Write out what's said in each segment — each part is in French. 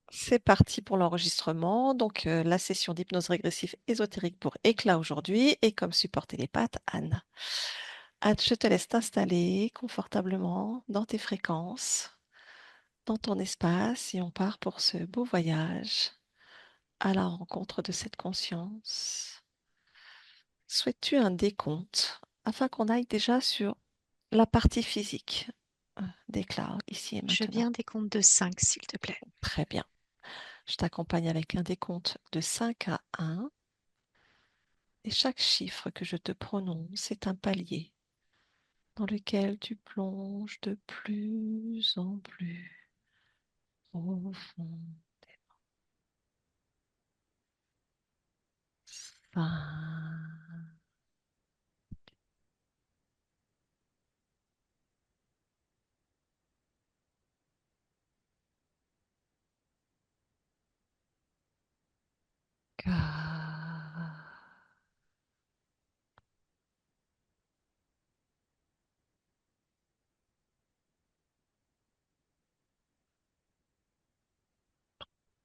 C'est parti pour l'enregistrement. Donc, la session d'hypnose régressive ésotérique pour éclat aujourd'hui et comme support télépathe, Anne. Anne, je te laisse t'installer confortablement dans tes fréquences, dans ton espace et on part pour ce beau voyage à la rencontre de cette conscience. Souhaites-tu un décompte afin qu'on aille déjà sur la partie physique d'éclat ici et Je maintenant? viens des comptes de 5, s'il te plaît. Très bien. Je t'accompagne avec un décompte de 5 à 1. Et chaque chiffre que je te prononce est un palier dans lequel tu plonges de plus en plus profond. 5,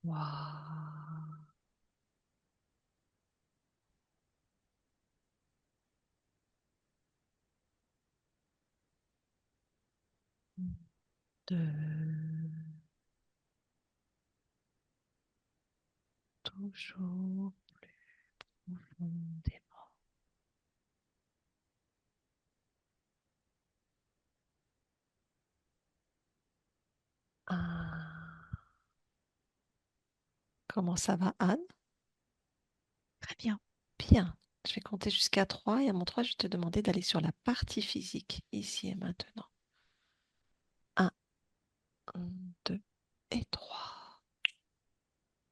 trois, deux, toujours profondément. Un. Comment ça va, Anne? Très bien. Bien. Je vais compter jusqu'à 3 et à mon 3, je vais te demander d'aller sur la partie physique, ici et maintenant. 1, 2 et 3.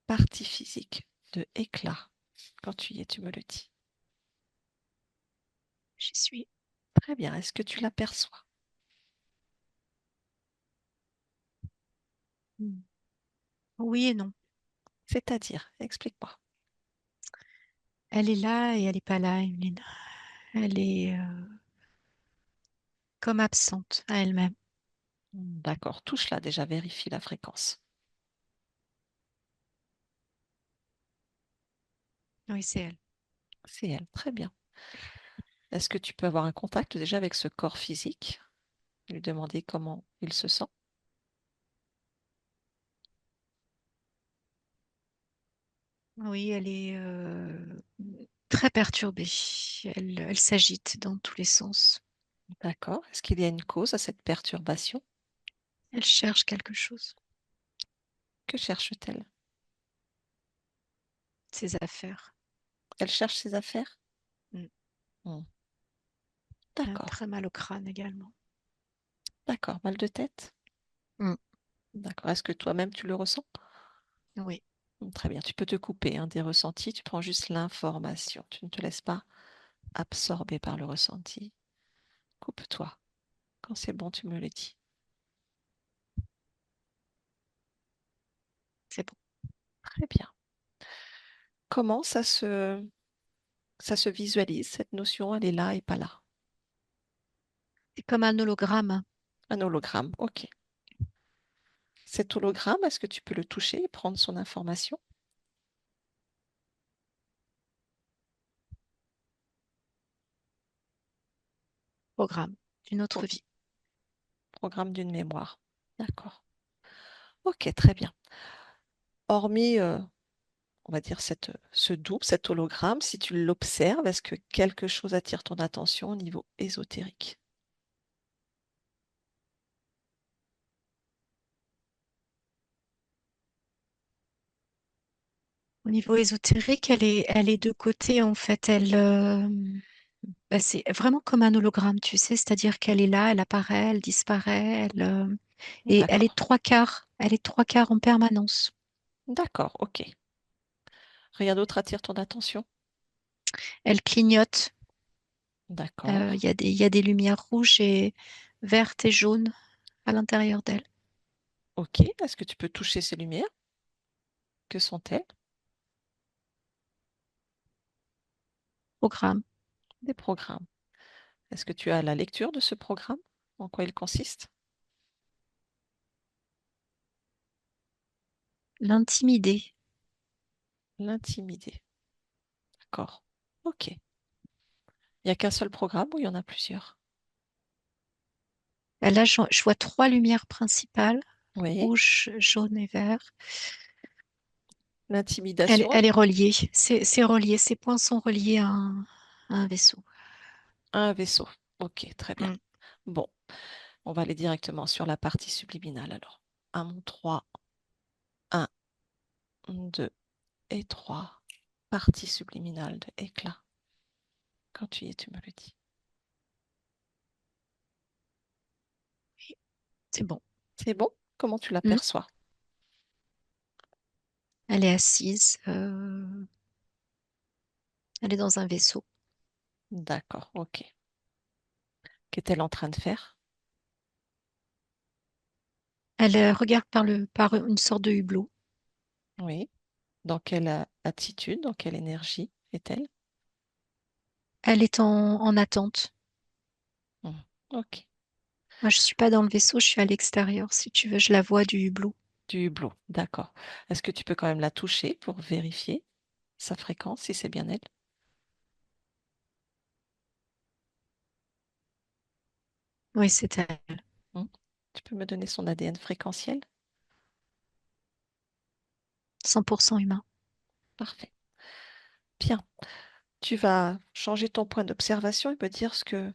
Partie physique de éclat. Quand tu y es, tu me le dis. J'y suis. Très bien. Est-ce que tu l'aperçois? Hmm. Oui et non. C'est-à-dire, explique-moi. Elle est là et elle n'est pas là, Emeline. Elle est comme absente à elle-même. D'accord. Touche-la déjà, vérifie la fréquence. Oui, c'est elle. C'est elle. Très bien. Est-ce que tu peux avoir un contact déjà avec ce corps physique? Lui demander comment il se sent? Oui, elle est très perturbée. Elle s'agite dans tous les sens. D'accord. Est-ce qu'il y a une cause à cette perturbation? Elle cherche quelque chose. Que cherche-t-elle? Ses affaires. Elle cherche ses affaires? Hmm. Hmm. Elle a D'accord. très mal au crâne également. D'accord. Mal de tête? Hmm. D'accord. Est-ce que toi-même tu le ressens? Oui, Très bien. Tu peux te couper hein, des ressentis. Tu prends juste l'information. Tu ne te laisses pas absorber par le ressenti. Coupe-toi. Quand c'est bon, tu me le dis. c'est bon. Très bien. Comment ça se visualise, cette notion, elle est là et pas là? C'est comme un hologramme. Un hologramme, ok. Cet hologramme, est-ce que tu peux le toucher et prendre son information? Programme d'une autre Pro- vie. Programme d'une mémoire. D'accord. Ok, très bien. Hormis, on va dire, ce double, cet hologramme, si tu l'observes, est-ce que quelque chose attire ton attention au niveau ésotérique? Au niveau ésotérique, elle est de côté en fait. Bah, c'est vraiment comme un hologramme, tu sais, c'est-à-dire qu'elle est là, elle apparaît, elle disparaît, et elle est D'accord. trois quarts. Elle est trois quarts en permanence. D'accord, ok. Rien d'autre attire ton attention? Elle clignote. D'accord. Il y a des lumières rouges et vertes et jaunes à l'intérieur d'elle. Ok. Est-ce que tu peux toucher ces lumières? Que sont-elles? Programme. Des programmes. Est-ce que tu as la lecture de ce programme? En quoi il consiste? L'intimider. L'intimider. D'accord. Ok. Il n'y a qu'un seul programme ou il y en a plusieurs? Là, je vois trois lumières principales, Oui. rouge, jaune et vert. L'intimidation Elle est reliée. C'est relié. Ces points sont reliés à un vaisseau. à un vaisseau. Ok, très bien. Mm. Bon, on va aller directement sur la partie subliminale alors. À mon 3, 1, 2 et 3. Partie subliminale de éclat. Quand tu y es, tu me le dis. C'est bon. C'est bon? Comment tu Mm. l'aperçois? Elle est assise. Elle est dans un vaisseau. D'accord, ok. Qu'est-elle en train de faire? Elle regarde par une sorte de hublot. Oui. Dans quelle attitude, dans quelle énergie est-elle? Elle est en attente. Hmm, ok. Moi, je suis pas dans le vaisseau, je suis à l'extérieur. Si tu veux, je la vois du hublot. Du hublot, d'accord. Est-ce que tu peux quand même la toucher pour vérifier sa fréquence, si c'est bien elle? Oui, c'est elle. Hmm. Tu peux me donner son ADN fréquentiel? 100% humain. Parfait. Bien. Tu vas changer ton point d'observation et me dire ce que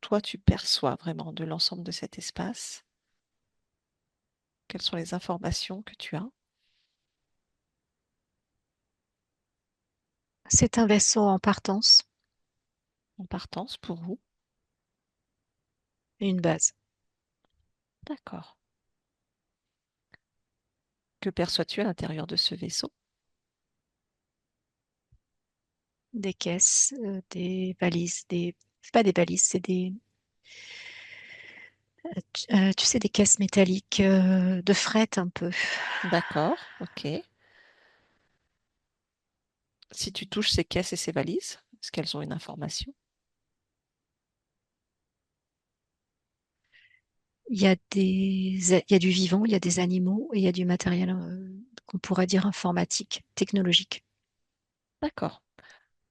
toi tu perçois vraiment de l'ensemble de cet espace. Quelles sont les informations que tu as C'est un vaisseau en partance en partance pour vous? et une base. D'accord. Que perçois-tu à l'intérieur de ce vaisseau? Des caisses, des valises, des... C'est pas des valises, c'est des... tu sais, des caisses métalliques de fret un peu. D'accord, ok. Si tu touches ces caisses et ces valises, est-ce qu'elles ont une information? Il y a du vivant, il y a des animaux et il y a du matériel qu'on pourrait dire informatique, technologique. D'accord.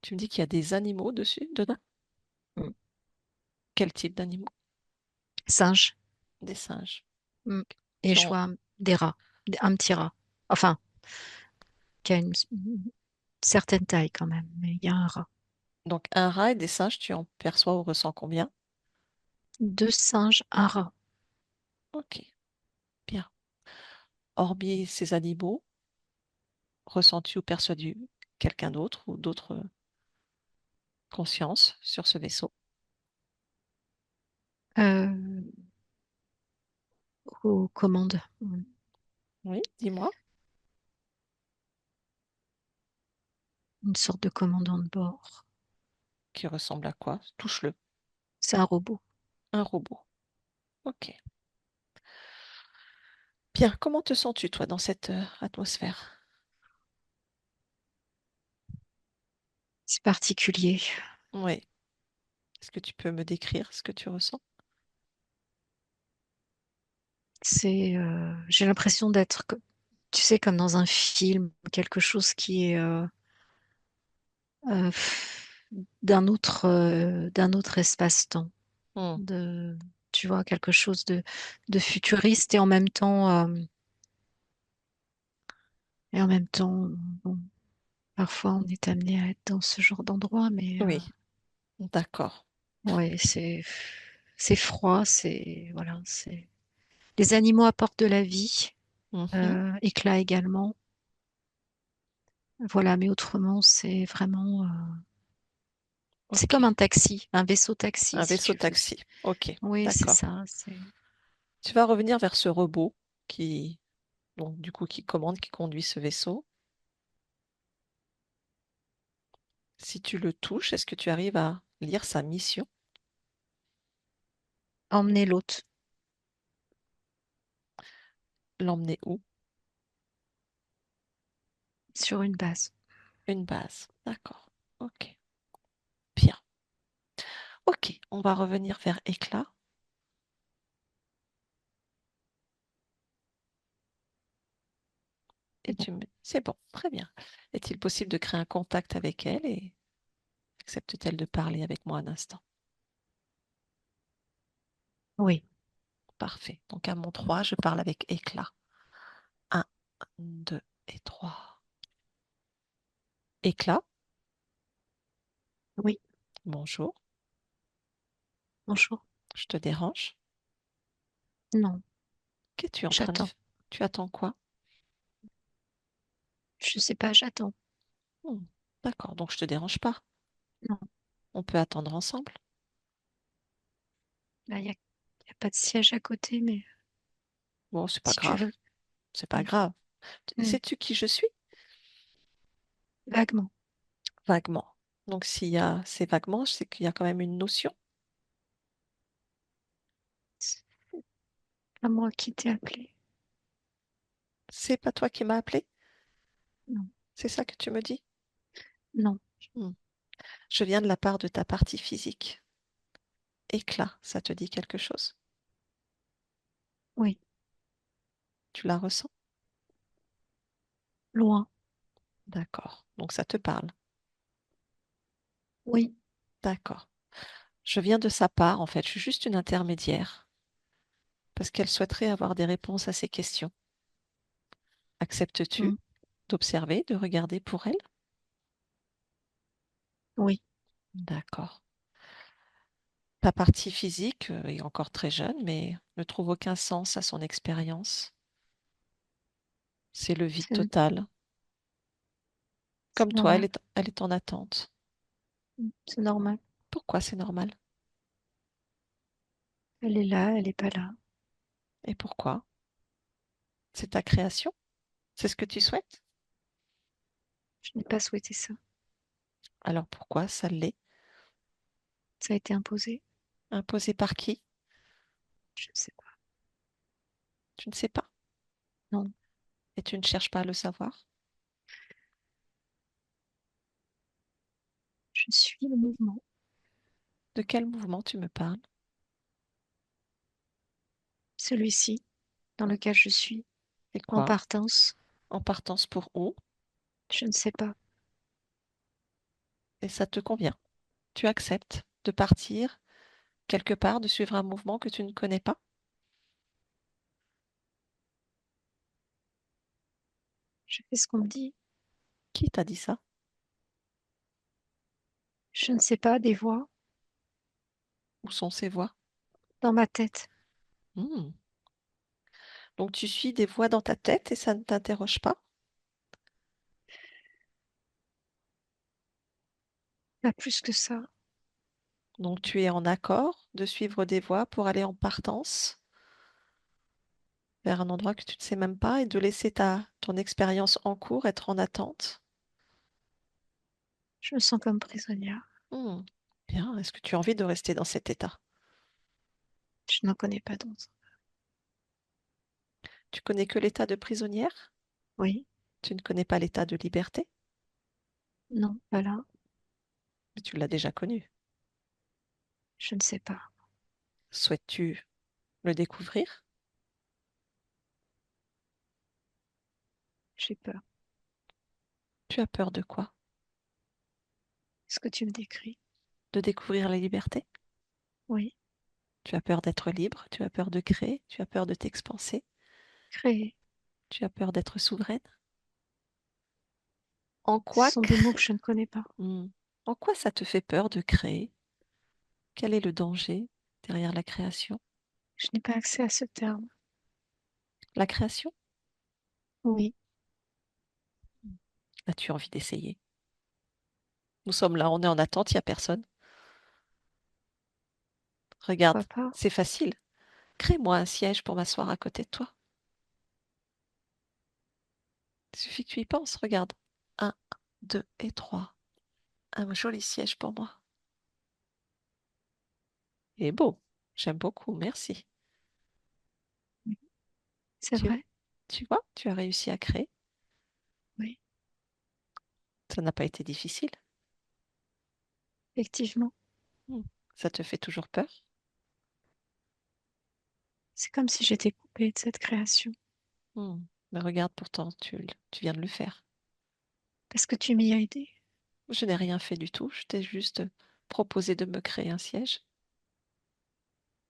Tu me dis qu'il y a des animaux dessus, dedans? Mm. Quel type d'animaux? Singes. Des singes Mm. Et qui je ont vois des rats, un petit rat. Enfin, qui a une certaine taille quand même, mais il y a un rat. donc un rat et des singes, tu en perçois ou ressens combien? Deux singes, un rat. Ok, bien. Hormis ces animaux, ressens-tu ou perçois-tu quelqu'un d'autre ou d'autres consciences sur ce vaisseau? Euh, aux commandes. Oui, dis-moi. Une sorte de commandant de bord. Qui ressemble à quoi? Touche-le. C'est un robot. Un robot. Ok. Bien, comment te sens-tu, toi, dans cette atmosphère? C'est particulier. Oui. Est-ce que tu peux me décrire ce que tu ressens? J'ai l'impression d'être, tu sais, comme dans un film, quelque chose qui est euh, d'un autre espace-temps. Hmm, De, tu vois, quelque chose de futuriste et en même temps, bon, parfois on est amené à être dans ce genre d'endroit, mais oui, d'accord. ouais, c'est froid, voilà, c'est. Les animaux apportent de la vie, Mhm, éclat également. Voilà, mais autrement, c'est ok. comme un taxi, un vaisseau taxi, Un si vaisseau tu veux. taxi. Ok, Oui, c'est d'accord. ça. Tu vas revenir vers ce robot qui, donc, du coup, qui commande, qui conduit ce vaisseau. Si tu le touches, est-ce que tu arrives à lire sa mission? Emmener l'hôte L'emmener où? sur une base. Une base. D'accord. Ok. Bien. Ok, on va revenir vers éclat. Et Bon, c'est bon, très bien. Est-il possible de créer un contact avec elle et accepte-t-elle de parler avec moi un instant? oui, Parfait. Donc à mon 3, je parle avec éclat. Un, 2 et 3. Éclat, oui, bonjour, bonjour. je te dérange? Non, Qu'es-tu en train de j'attends. faire? Tu attends quoi? Je sais pas, j'attends. Hmm, d'accord, donc je te dérange pas. Non, On peut attendre ensemble? là, y a pas de siège à côté, mais Bon, c'est pas si tu grave. veux. C'est pas Mm, grave. mm, Sais-tu qui je suis? vaguement. Vaguement. Donc c'est vaguement, c'est qu'il y a quand même une notion. C'est pas moi qui t'ai appelé. C'est pas toi qui m'as appelé? Non, C'est ça que tu me dis? non, Hmm. Je viens de la part de ta partie physique. Éclat, ça te dit quelque chose? oui, Tu la ressens? loin. D'accord. Donc ça te parle. Oui, D'accord. Je viens de sa part, en fait. Je suis juste une intermédiaire parce qu'elle souhaiterait avoir des réponses à ces questions. Acceptes-tu mm, d'observer, de regarder pour elle? oui, D'accord. Ta partie physique est encore très jeune, mais ne trouve aucun sens à son expérience. C'est le vide c'est total. c'est Comme toi, normal. elle est en attente. C'est normal. Pourquoi c'est normal? Elle est là, elle est pas là. Et pourquoi? C'est ta création? C'est ce que tu souhaites? Je n'ai pas souhaité ça. Alors pourquoi ça l'est? Ça a été imposé. Imposé par qui? Je ne sais pas. Tu ne sais pas Non, et tu ne cherches pas à le savoir. je suis le mouvement. De quel mouvement tu me parles? Celui-ci, dans lequel je suis, Et en quoi? partance, En partance pour où? je ne sais pas. Et ça te convient. Tu acceptes de partir quelque part, de suivre un mouvement que tu ne connais pas? Je fais ce qu'on me dit. Qui t'a dit ça? Je ne sais pas, des voix Où sont ces voix? dans ma tête. Hmm. Donc tu suis des voix dans ta tête et ça ne t'interroge pas? Pas plus que ça. Donc tu es en accord de suivre des voix pour aller en partance vers un endroit que tu ne sais même pas et de laisser ton expérience en cours être en attente? Je me sens comme prisonnière. Hmm. Bien, est-ce que tu as envie de rester dans cet état? Je n'en connais pas d'autre. Tu connais que l'état de prisonnière? Oui, Tu ne connais pas l'état de liberté? non, pas là. Mais tu l'as déjà connu. Je ne sais pas. Souhaites-tu le découvrir? J'ai peur. Tu as peur de quoi? Ce que tu me décris. De découvrir la liberté? Oui, Tu as peur d'être libre? Tu as peur de créer? Tu as peur de t'expanser? créer. Tu as peur d'être souveraine? En Ce quoi, sont des mots que je ne connais pas. Hmm. En quoi ça te fait peur de créer? Quel est le danger derrière la création? Je n'ai pas accès à ce terme. La création? Oui, As-tu envie d'essayer? Nous sommes là, on est en attente, il n'y a personne. Regarde, pourquoi pas. c'est facile. Crée-moi un siège pour m'asseoir à côté de toi. Il suffit que tu y penses, regarde. Un, 2 et 3. Un joli siège pour moi. Il est beau. J'aime beaucoup, merci. Oui, c'est Tu, vrai. tu vois, tu as réussi à créer. Oui, Ça n'a pas été difficile. effectivement. Hmm. Ça te fait toujours peur? C'est comme si j'étais coupée de cette création. Hmm. Mais regarde, pourtant, tu viens de le faire. Parce que tu m'y as aidé. Je n'ai rien fait du tout. Je t'ai juste proposé de me créer un siège.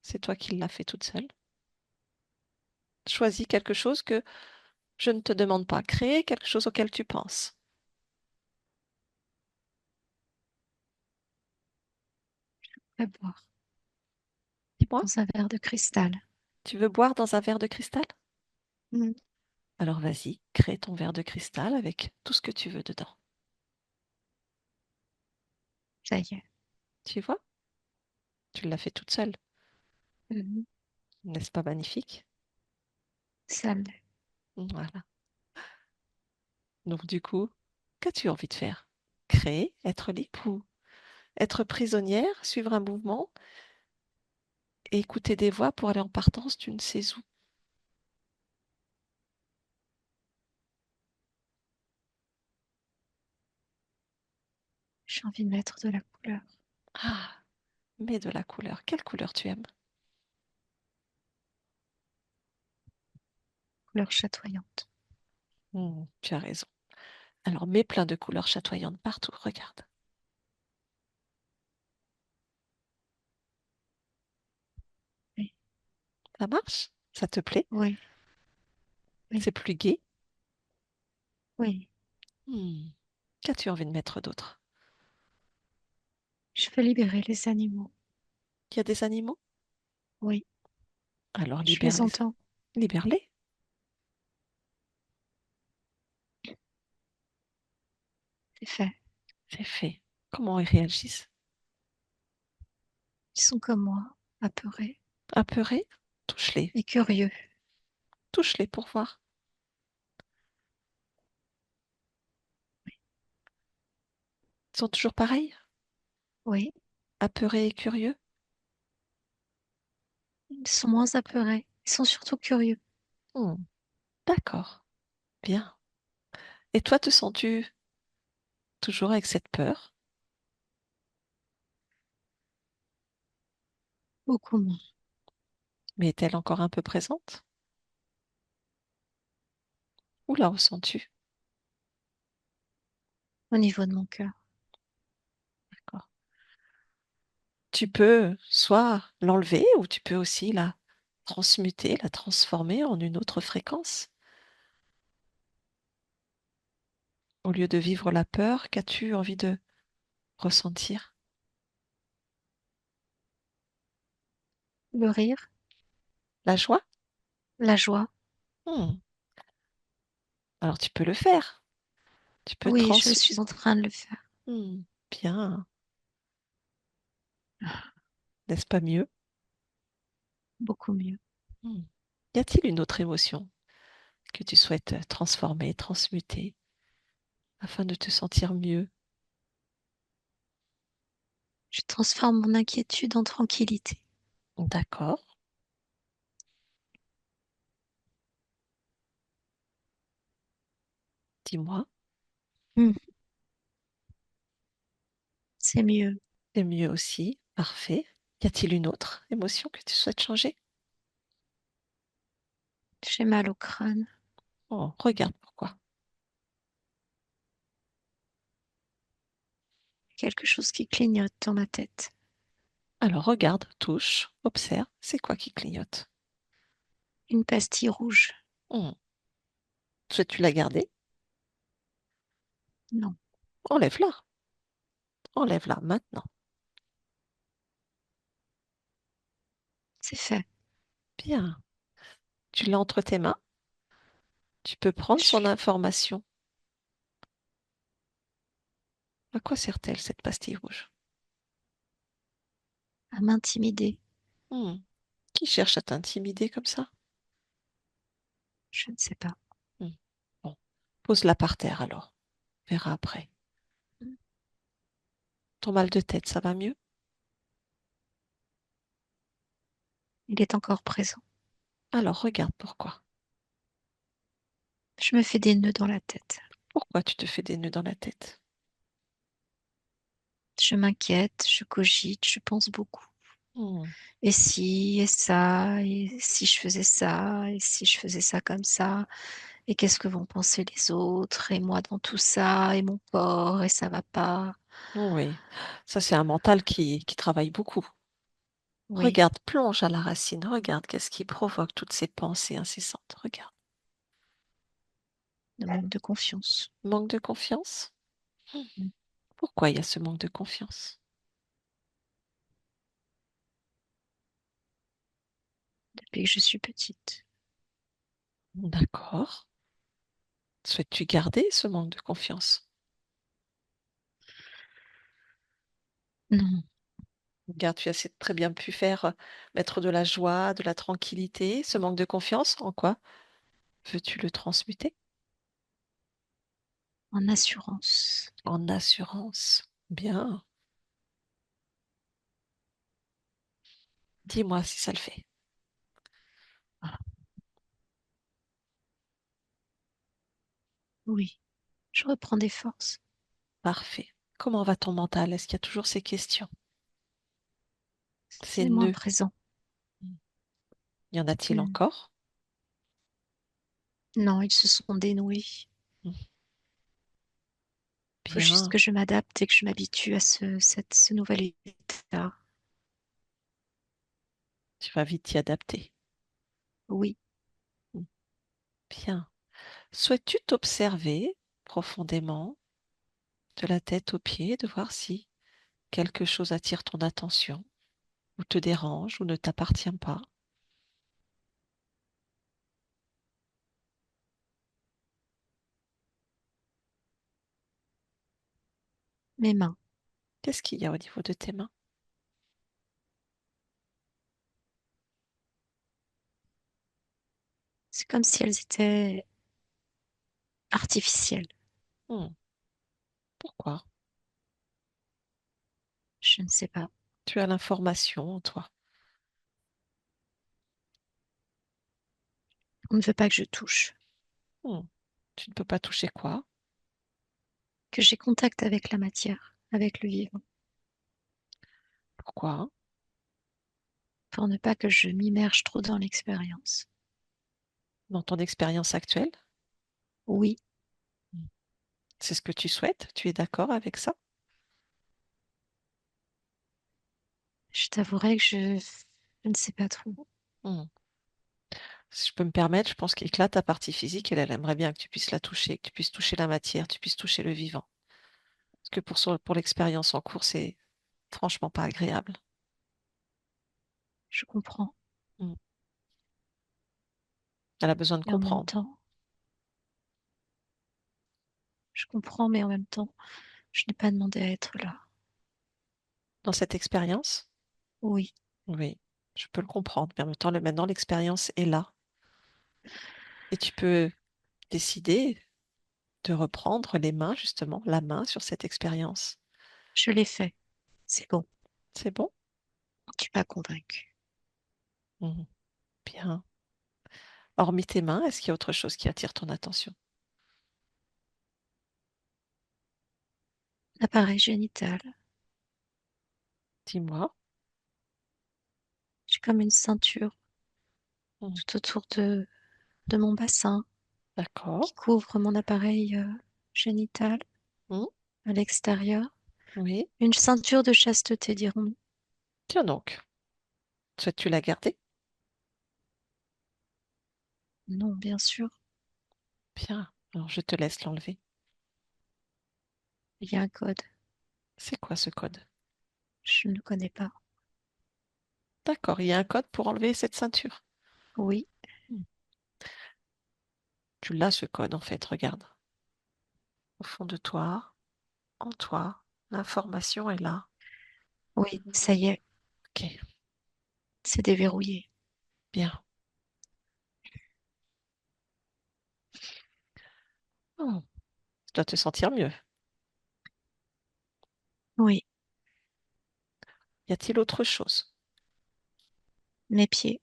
C'est toi qui l'as fait toute seule. Choisis quelque chose que je ne te demande pas. Créer quelque chose auquel tu penses. À boire Dis-moi, dans un verre de cristal. tu veux boire dans un verre de cristal? Hmm, Alors vas-y, crée ton verre de cristal avec tout ce que tu veux dedans. ça y est. Tu vois? Tu l'as fait toute seule. Mhm. N'est-ce pas magnifique? Ça l'est. Voilà. Donc du coup, qu'as-tu envie de faire? Créer, être libre ou être prisonnière, suivre un mouvement et écouter des voix pour aller en partance, tu ne sais où. J'ai envie de mettre de la couleur. Ah, mais de la couleur. Quelle couleur tu aimes? Couleur chatoyante. Tu as raison. Alors mets plein de couleurs chatoyantes partout, regarde. Oui, Ça marche? Ça te plaît? oui, C'est oui, plus gai? oui. Hmm. Qu'as-tu envie de mettre d'autre? Je veux libérer les animaux. Il y a des animaux? Oui, Alors je les libère-les. entends. Libère-les. C'est fait. C'est fait. Comment ils réagissent? Ils sont comme moi, apeurés Apeurés? Touche-les. et curieux. Touche-les pour voir. Ils sont toujours pareils? Oui, Apeurés et curieux? ils sont moins apeurés. Ils sont surtout curieux. Hmm. D'accord. Bien. Et toi, te sens-tu toujours avec cette peur? Beaucoup moins. Mais est-elle encore un peu présente? Où la ressens-tu? Au niveau de mon cœur. D'accord. Tu peux soit l'enlever ou tu peux aussi la transmuter, la transformer en une autre fréquence. Au lieu de vivre la peur, qu'as-tu envie de ressentir? Le rire, La joie? la joie. Hmm. Alors tu peux le faire. Tu peux Oui, je suis en train de le faire. Hmm. Bien. N'est-ce pas mieux? Beaucoup mieux. Hmm. Y a-t-il une autre émotion que tu souhaites transformer, transmuter afin de te sentir mieux? Je transforme mon inquiétude en tranquillité. D'accord. Dis-moi. Hmm, c'est mieux. C'est mieux aussi. Parfait. Y a-t-il une autre émotion que tu souhaites changer? J'ai mal au crâne. Oh, regarde pourquoi. Quelque chose qui clignote dans ma tête. Alors regarde, touche, observe, c'est quoi qui clignote? Une pastille rouge. Hmm. Souhaites-tu la garder? Non, Enlève-la. Enlève-la maintenant. c'est fait. Bien. Tu l'as entre tes mains. Tu peux prendre son Je- information. À quoi sert-elle, cette pastille rouge? À m'intimider. Hmm. Qui cherche à t'intimider comme ça? Je ne sais pas. Hmm. Bon. Pose-la par terre alors. On verra après. Ton mal de tête, ça va mieux? Il est encore présent. Alors regarde pourquoi. Je me fais des nœuds dans la tête. Pourquoi tu te fais des nœuds dans la tête? Je m'inquiète, je cogite, je pense beaucoup. Hmm. Et si, et ça, et si je faisais ça, et si je faisais ça comme ça, Et qu'est-ce que vont penser les autres? Et moi dans tout ça, et mon corps, et ça va pas. Oui, ça c'est un mental qui travaille beaucoup. Oui, Regarde, plonge à la racine, regarde qu'est-ce qui provoque toutes ces pensées incessantes. Regarde. le manque de confiance. Manque de confiance? Mm. Pourquoi il y a ce manque de confiance? Depuis que je suis petite. D'accord. Souhaites-tu garder ce manque de confiance? Non, Regarde, tu as très bien pu faire mettre de la joie, de la tranquillité. Ce manque de confiance, en quoi veux-tu le transmuter? en assurance. En assurance. Bien. Dis-moi si ça le fait. Ah, oui, je reprends des forces. Parfait. Comment va ton mental? Est-ce qu'il y a toujours ces questions? Ces C'est moins nœuds? présent. Y en a-t-il Mm. encore? Non, ils se sont dénoués. Hmm. Il faut juste que Bien. je m'adapte et que je m'habitue à ce nouvel état. Tu vas vite t'y adapter. Oui, Hmm. Bien. Souhaites-tu t'observer profondément de la tête aux pieds, de voir si quelque chose attire ton attention ou te dérange ou ne t'appartient pas? mes mains. Qu'est-ce qu'il y a au niveau de tes mains? C'est comme si elles étaient artificielles. Hmm. Pourquoi? Je ne sais pas. Tu as l'information en toi. On ne veut pas que je touche, Hmm. Tu ne peux pas toucher quoi? que j'ai contact avec la matière, avec le vivant, Pourquoi? pour ne pas que je m'immerge trop dans l'expérience. Dans ton expérience actuelle? Oui, Hmm. C'est ce que tu souhaites? Tu es d'accord avec ça? je t'avouerai que je ne sais pas trop. Hmm. Si je peux me permettre, je pense qu'Éclat, ta partie physique, elle aimerait bien que tu puisses la toucher, que tu puisses toucher la matière, que tu puisses toucher le vivant. Parce que pour l'expérience en cours, c'est franchement pas agréable. Je comprends. Hmm. Elle a besoin de Et en même comprendre. temps, je comprends, mais en même temps, je n'ai pas demandé à être là. Dans cette expérience, Oui, oui, je peux le comprendre, mais en même temps, maintenant, l'expérience est là. Et tu peux décider de reprendre les mains, justement, la main sur cette expérience. je l'ai fait. C'est bon. C'est bon? Tu m'as convaincu. Mhm. Bien. Hormis tes mains, est-ce qu'il y a autre chose qui attire ton attention? L'appareil génital. Dis-moi. J'ai comme une ceinture Mhm. tout autour de mon bassin D'accord. qui couvre mon appareil génital Mhm. à l'extérieur. Oui. Une ceinture de chasteté, dirons-nous. Tiens donc. Souhaites-tu la garder? Non, bien sûr, Bien. Alors, je te laisse l'enlever. il y a un code. C'est quoi ce code? Je ne connais pas. D'accord, il y a un code pour enlever cette ceinture. Oui, Hmm. Tu l'as ce code en fait, regarde. Au fond de toi, en toi, l'information est là. oui, ça y est, Ok, c'est déverrouillé. bien. Oh, tu dois te sentir mieux. Oui, Y a-t-il autre chose? mes pieds,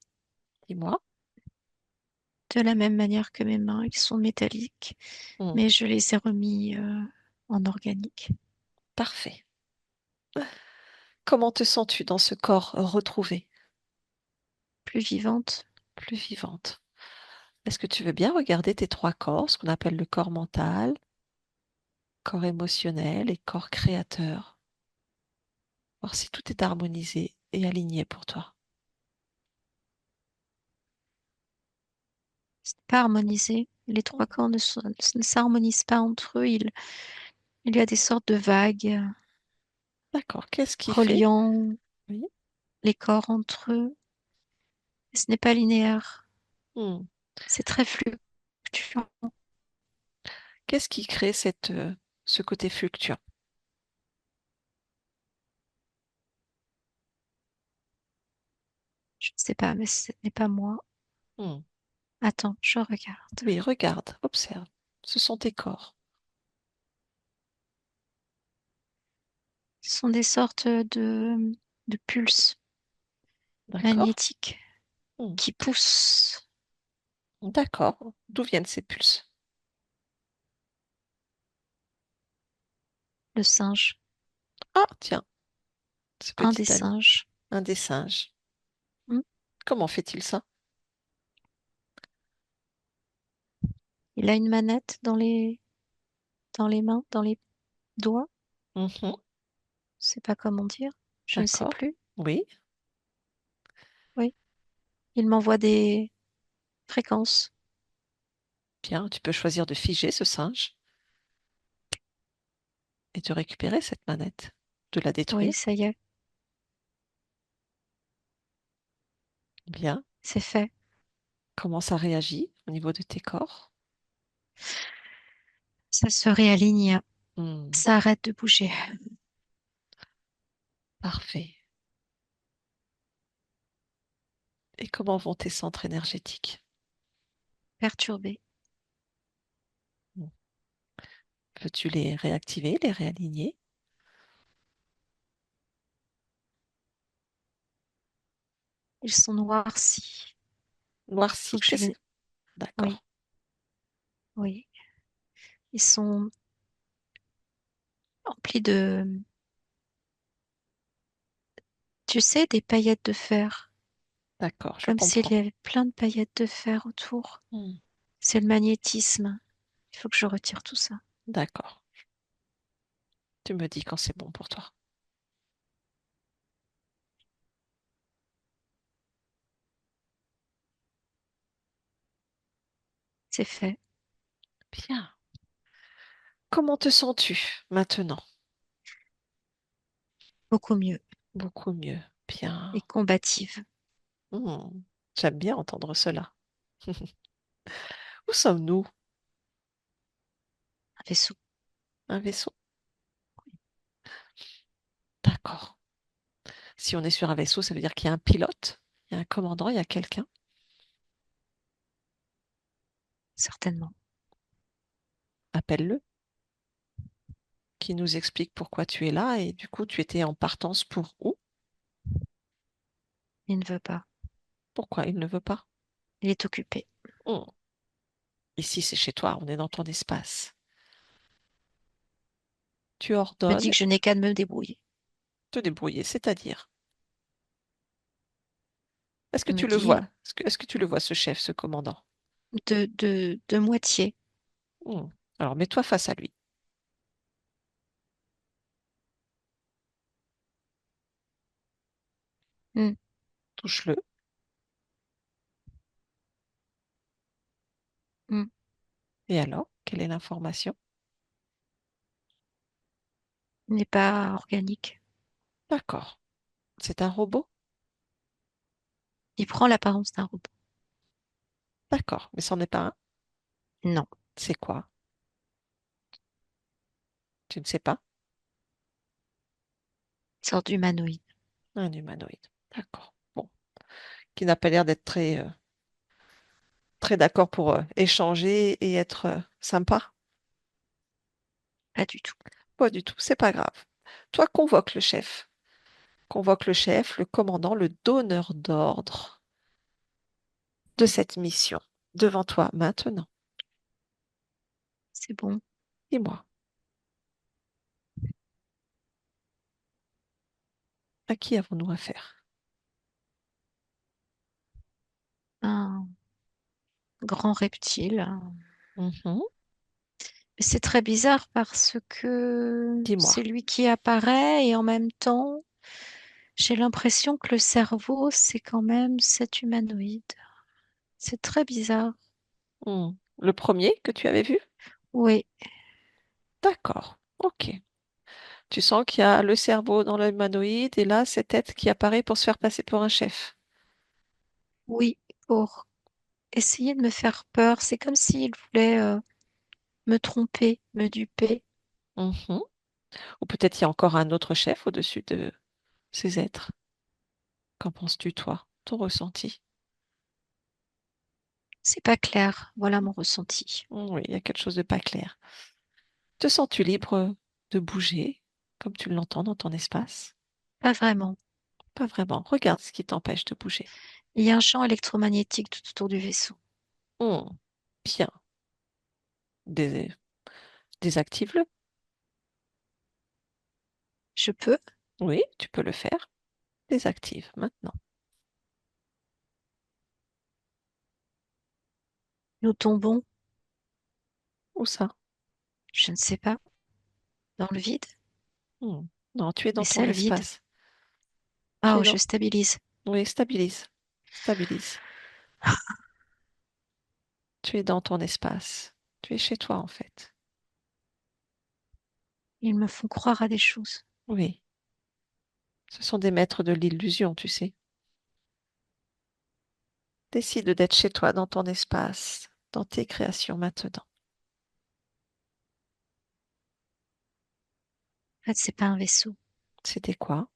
Dis-moi. de la même manière que mes mains, ils sont métalliques, Hmm. mais je les ai remis en organique. Parfait. Comment te sens-tu dans ce corps retrouvé, Plus vivante, plus vivante? Est-ce que tu veux bien regarder tes trois corps, ce qu'on appelle le corps mental, corps émotionnel et corps créateur, voir si tout est harmonisé et aligné pour toi. C'est pas harmonisé. Les trois Mhm. corps ne s'harmonisent pas entre eux. Il y a des sortes de vagues D'accord. Qu'est-ce qui fait? reliant Oui. les corps entre eux. Et ce n'est pas linéaire. Hmm. C'est très fluctuant. Qu'est-ce qui crée ce côté fluctuant? Je ne sais pas, mais ce n'est pas moi. Hmm. Attends, je regarde. Oui, regarde, observe. Ce sont tes corps. Ce sont des sortes de pulses D'accord? magnétiques Hmm. qui poussent D'accord. D'où viennent ces pulses? le singe, Ah, tiens, ce un des petit ami, singes. un des singes. Hmm. Comment fait-il ça? Il a une manette dans les mains, dans les doigts. Mhm. Je ne sais pas comment dire. Je ne sais D'accord. plus. Oui, Oui. Il m'envoie des fréquences. bien, tu peux choisir de figer ce singe et de récupérer cette manette, de la Oui, détruire. ça y est, Bien. c'est fait. Comment ça réagit au niveau de tes corps? Ça se réaligne. Hmm. Ça arrête de bouger. Parfait. Et comment vont tes centres énergétiques? Perturbé. Hmm. Peux-tu les réactiver, les réaligner? Ils sont noircis. Faut Noirci, que je qu'est-ce? les... Oui, D'accord. oui. Ils sont emplis de, tu sais, des paillettes de fer. D'accord, je Comme s'il comprends. y avait plein de paillettes de fer autour. Hmm. C'est le magnétisme. Il faut que je retire tout ça. D'accord. Tu me dis quand c'est bon pour toi. C'est fait. Bien. Comment te sens-tu maintenant? Beaucoup mieux. Beaucoup mieux. Bien. Et combative. Hmm. J'aime bien entendre cela. Où sommes-nous? Un vaisseau. Un vaisseau? D'accord. Si on est sur un vaisseau, ça veut dire qu'il y a un pilote, il y a un commandant, il y a quelqu'un. Certainement. Appelle-le, qui nous explique pourquoi tu es là et du coup tu étais en partance pour où? Il ne veut pas. Pourquoi il ne veut pas? Il est occupé. Hmm. Ici, c'est chez toi, on est dans ton espace. Tu Il me dit ordonnes que je n'ai qu'à me débrouiller. te débrouiller, c'est-à-dire. Est-ce que Il me tu le dit vois? Est-ce que tu le vois, ce chef, ce commandant? de moitié. Hmm. Alors mets-toi face à lui. Hmm, Touche-le. hmm. Et alors, quelle est l'information? Il n'est pas organique. D'accord. C'est un robot? Il prend l'apparence d'un robot. D'accord, mais c'en est pas un. Non. C'est quoi? Tu ne sais pas? Une sorte d'humanoïde. Un humanoïde. D'accord. Bon. Qui n'a pas l'air d'être très d'accord pour échanger et être sympa. Pas du tout. Pas du tout, c'est pas grave. Toi, convoque le chef. Convoque le chef, le commandant, le donneur d'ordre de cette mission devant toi maintenant. C'est bon. Dis-moi, à qui avons-nous affaire? Un grand reptile. Mhm. Mais c'est très bizarre parce que Dis-moi. c'est lui qui apparaît et en même temps, j'ai l'impression que le cerveau, c'est quand même cet humanoïde. C'est très bizarre. Hmm. Le premier que tu avais vu? Oui, D'accord. Ok. Tu sens qu'il y a le cerveau dans l'humanoïde et là, cette tête qui apparaît pour se faire passer pour un chef. oui, pour essayer de me faire peur. C'est comme s'il voulait me tromper, me duper. Mhm. Ou peut-être il y a encore un autre chef au-dessus de ces êtres. Qu'en penses-tu, toi? Ton ressenti? C'est pas clair. Voilà mon ressenti. Oui, il y a quelque chose de pas clair. Te sens-tu libre de bouger comme tu l'entends dans ton espace? Pas vraiment. Pas vraiment. Regarde ce qui t'empêche de bouger. Il y a un champ électromagnétique tout autour du vaisseau. Hmm. Bien. Dés- Désactive-le. Je peux? Oui, tu peux le faire. Désactive maintenant. Nous tombons, Où ça? je ne sais pas, dans le vide, Hmm. Non, tu es mais dans ton c'est le vide. espace. Tu Ah, es oh, je dans... stabilise. Oui, stabilise. Stabilise. Tu es dans ton espace. Tu es chez toi, en fait. Ils me font croire à des choses. Oui. Ce sont des maîtres de l'illusion, tu sais. Décide d'être chez toi, dans ton espace, dans tes créations maintenant. En fait, c'est pas un vaisseau. C'était quoi?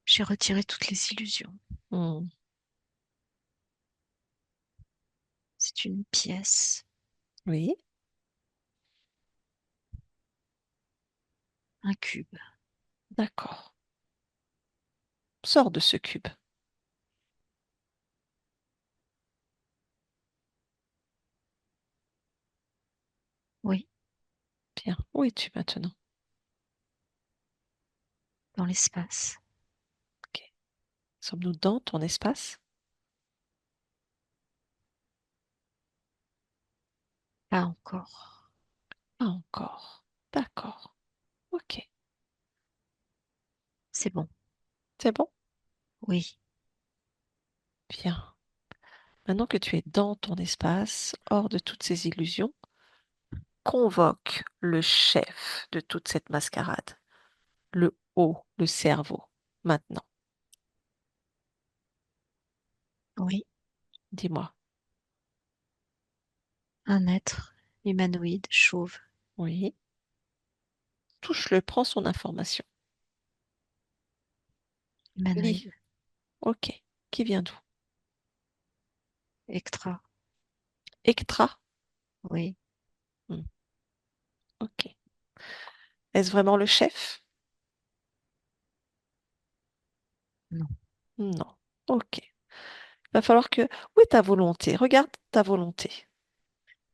J'ai retiré toutes les illusions. Hmm. C'est une pièce, Oui, un cube. d'accord. Sors de ce cube. Oui, Bien. Où es-tu maintenant? dans l'espace. Ok. Sommes-nous dans ton espace? Pas encore. Pas encore. D'accord. Ok. C'est bon. C'est bon? Oui, Bien. Maintenant que tu es dans ton espace, hors de toutes ces illusions, convoque le chef de toute cette mascarade, le haut, le cerveau, maintenant. oui. Dis-moi. Un être humanoïde, chauve, Oui. Touche-le, prends son information. Lis. humanoïde, Ok. Qui vient d'où? extra. Ektra. Oui, Hmm. Ok. Est-ce vraiment le chef? non. Non. Ok. Il va falloir que... Où est ta volonté? Regarde ta volonté.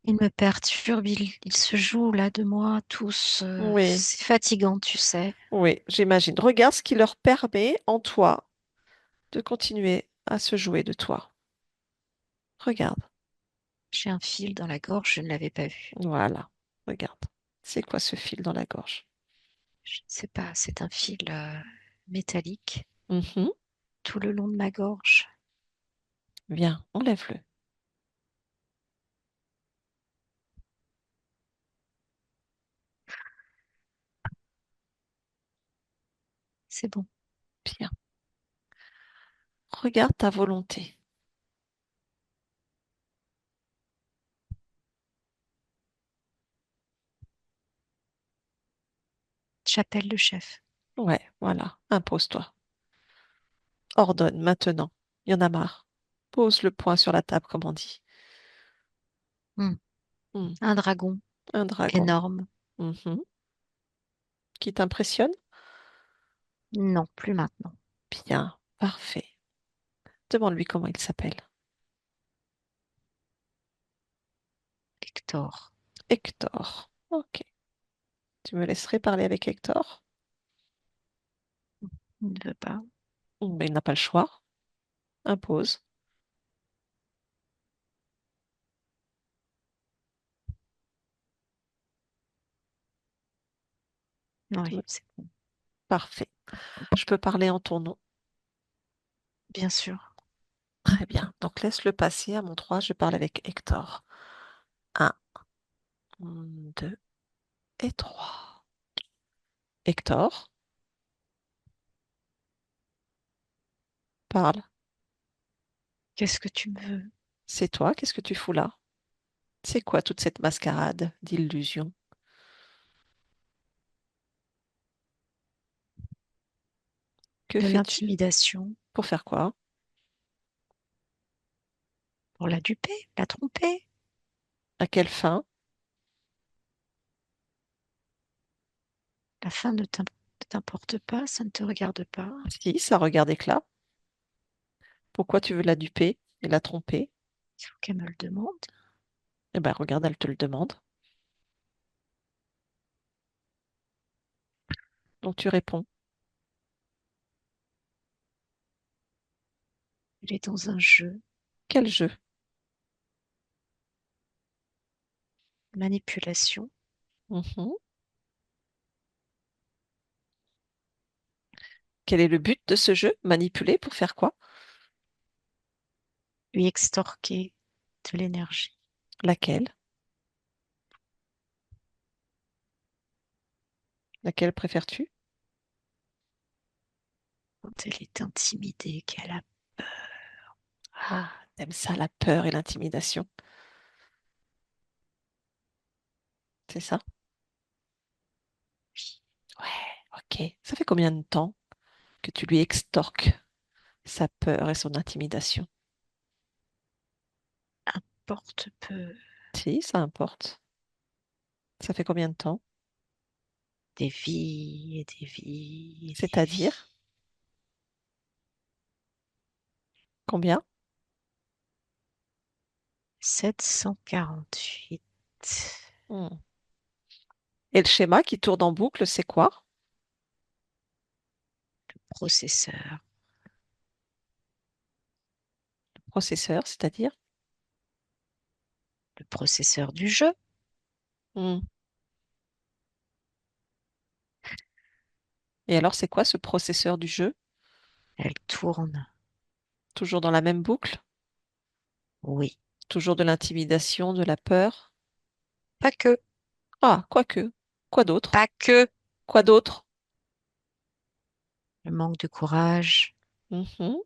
Il me perturbe, il se joue là de moi tous. Oui. C'est fatigant, tu sais. Oui, j'imagine. Regarde ce qui leur permet en toi de continuer à se jouer de toi. Regarde. J'ai un fil dans la gorge, je ne l'avais pas vu. Voilà. Regarde. C'est quoi ce fil dans la gorge? Je ne sais pas, c'est un fil métallique Mhm. tout le long de ma gorge. Viens, enlève-le. C'est bon. Bien. Regarde ta volonté. J'appelle le chef. Ouais, voilà. Impose-toi. Ordonne maintenant. Il y en a marre. Pose le poing sur la table, comme on dit. Hmm. Hmm. Un dragon Un dragon. énorme. Mhm. Qui t'impressionne? Non, plus maintenant. Bien. Parfait. Demande-lui comment il s'appelle. Hector. Hector. Ok. Tu me laisserais parler avec Hector? Il ne veut pas. Ben, il n'a pas le choix. Impose. Oui, c'est bon, Parfait. Je peux parler en ton nom. bien sûr. Très bien. Donc laisse-le passer à mon 3. Je parle avec Hector. Un, 2 et 3. Hector, parle. Qu'est-ce que tu me veux? C'est toi, qu'est-ce que tu fous là? C'est quoi toute cette mascarade d'illusion? Que De fais-tu? l'intimidation Pour faire quoi? pour la duper, la tromper, À quelle fin? la fin ne t'importe pas, ça ne te regarde pas. Si, ça regarde éclat. Pourquoi tu veux la duper et la tromper? Il faut qu'elle me le demande. Eh ben regarde, elle te le demande. Donc tu réponds. Elle est dans un jeu, Quel jeu? manipulation, Mhm. Quel est le but de ce jeu? Manipuler pour faire quoi? lui extorquer de l'énergie. Laquelle? Laquelle préfères-tu? Quand elle est intimidée, qu'elle a Ah, t'aimes ça, la peur et l'intimidation. C'est ça? Ouais, ok. Ça fait combien de temps que tu lui extorques sa peur et son intimidation? porte peu Si, ça importe. Ça fait combien de temps? des vies et des vies et des C'est-à-dire, vies. combien? 748. Hmm. Et le schéma qui tourne en boucle, c'est quoi? Processeur. Processeur, c'est-à-dire? Le processeur du jeu. Hmm. Et alors, c'est quoi ce processeur du jeu? Elle tourne. Toujours dans la même boucle? Oui. Toujours de l'intimidation, de la peur? Pas que. Ah, quoique. Quoi d'autre? Pas que. Quoi d'autre? Le manque de courage, Mhm.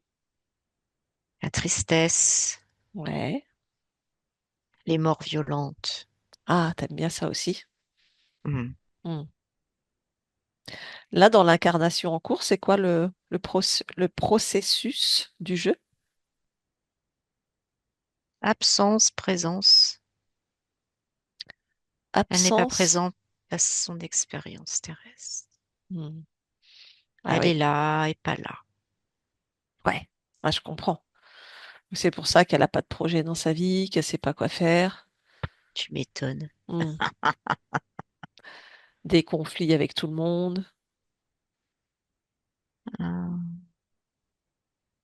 la tristesse, Ouais. les morts violentes. Ah, t'aimes bien ça aussi. Hmm. Hmm. Là, dans l'incarnation en cours, c'est quoi le processus du jeu? Absence, présence. Elle n'est pas Absence. présente à son expérience terrestre. Hmm. Ah Elle oui, est là et pas là. ouais. Ah, je comprends. C'est pour ça qu'elle n'a pas de projet dans sa vie, qu'elle sait pas quoi faire. Tu m'étonnes. Hmm. Des conflits avec tout le monde. Ah,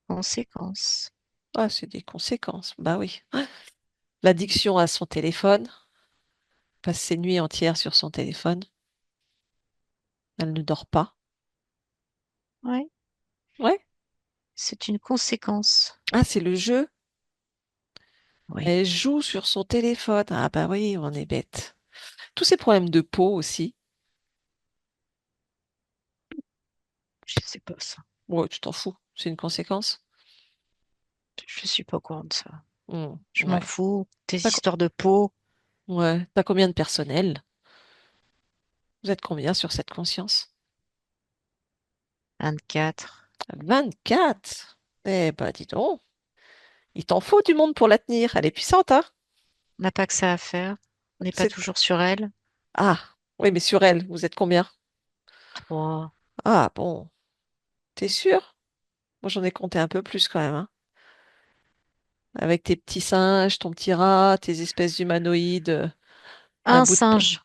conséquence. Ah, c'est des conséquences. Bah oui. L'addiction à son téléphone, passe ses nuits entières sur son téléphone. Elle ne dort pas. Oui, Ouais. c'est une conséquence. Ah, c'est le jeu. Oui, Elle joue sur son téléphone. Ah bah oui, on est bête. Tous ces problèmes de peau aussi. je sais pas ça. Ouais, tu t'en fous. C'est une conséquence. Je suis pas au courant de ça. Je m'en Ouais. fous. Tes T'as co- histoires de peau, ouais. T'as combien de personnel? Vous êtes combien sur cette conscience? 24. 24. Eh ben, dis donc. Il t'en faut du monde pour la tenir. Elle est puissante, hein? On n'a pas que ça à faire. On n'est pas C'est... toujours sur elle. Ah, oui, mais sur elle, vous êtes combien? 3. Ah, bon. T'es sûr? Moi, j'en ai compté un peu plus quand même, hein. Avec tes petits singes, ton petit rat, tes espèces d'humanoïdes, un Un bout de peau. singe.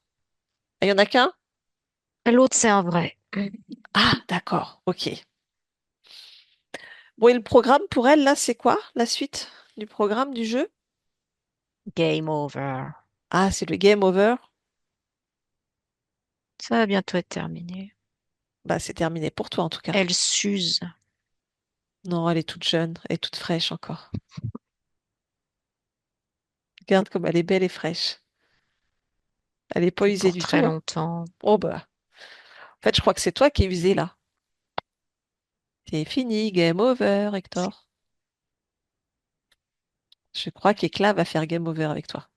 Ah, il y en a qu'un? L'autre, c'est un vrai. Ah, d'accord, ok. Bon, et le programme pour elle, là, c'est quoi? La suite du programme du jeu? Game over. Ah, c'est le game over. Ça va bientôt être terminé. Bah, c'est terminé pour toi en tout cas. Elle s'use. Non, elle est toute jeune, elle est toute fraîche encore. Regarde comme elle est belle et fraîche. Elle est pas Plus usée pour du très tout, hein. longtemps. Oh bah. En fait, je crois que c'est toi qui es usée là. C'est fini, game over, Hector. Je crois qu'Éclat va faire game over avec toi.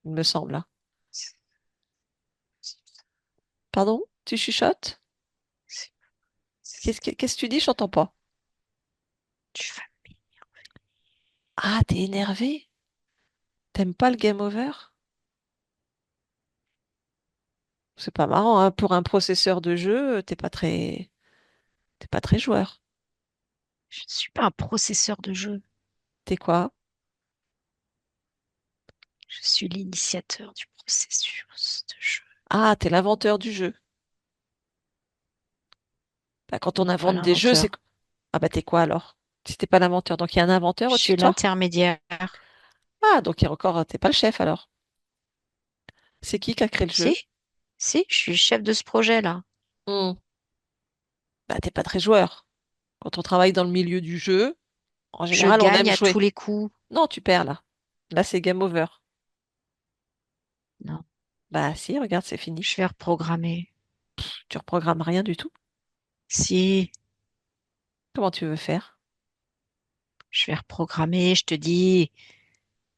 Il me semble, hein. Pardon? Tu chuchotes? Qu'est-ce que tu dis? J'entends pas. Tu vas- Ah, t'es énervé? T'aimes pas le game over? C'est pas marrant, hein. Pour un processeur de jeu, t'es pas très joueur. Je ne suis pas un processeur de jeu. T'es quoi? Je suis l'initiateur du processus de jeu. Ah, t'es l'inventeur du jeu. Bah, quand on Non, pas invente des jeux, c'est... l'inventeur. Ah bah t'es quoi alors? Si t'es pas l'inventeur, donc il y a un inventeur Je au-dessus suis de toi? l'intermédiaire. Ah, donc il y a encore... T'es pas le chef alors. C'est qui a créé le jeu? Si, si, je suis le chef de ce projet-là. Hmm. Bah t'es pas très joueur. Quand on travaille dans le milieu du jeu, en Je général, on aime gagne à tous jouer. les coups. Non, tu perds là. Là, c'est game over. Non, Bah si, regarde, c'est fini. je vais reprogrammer. Tu reprogrammes rien du tout. Si, Comment tu veux faire? je vais reprogrammer, je te dis.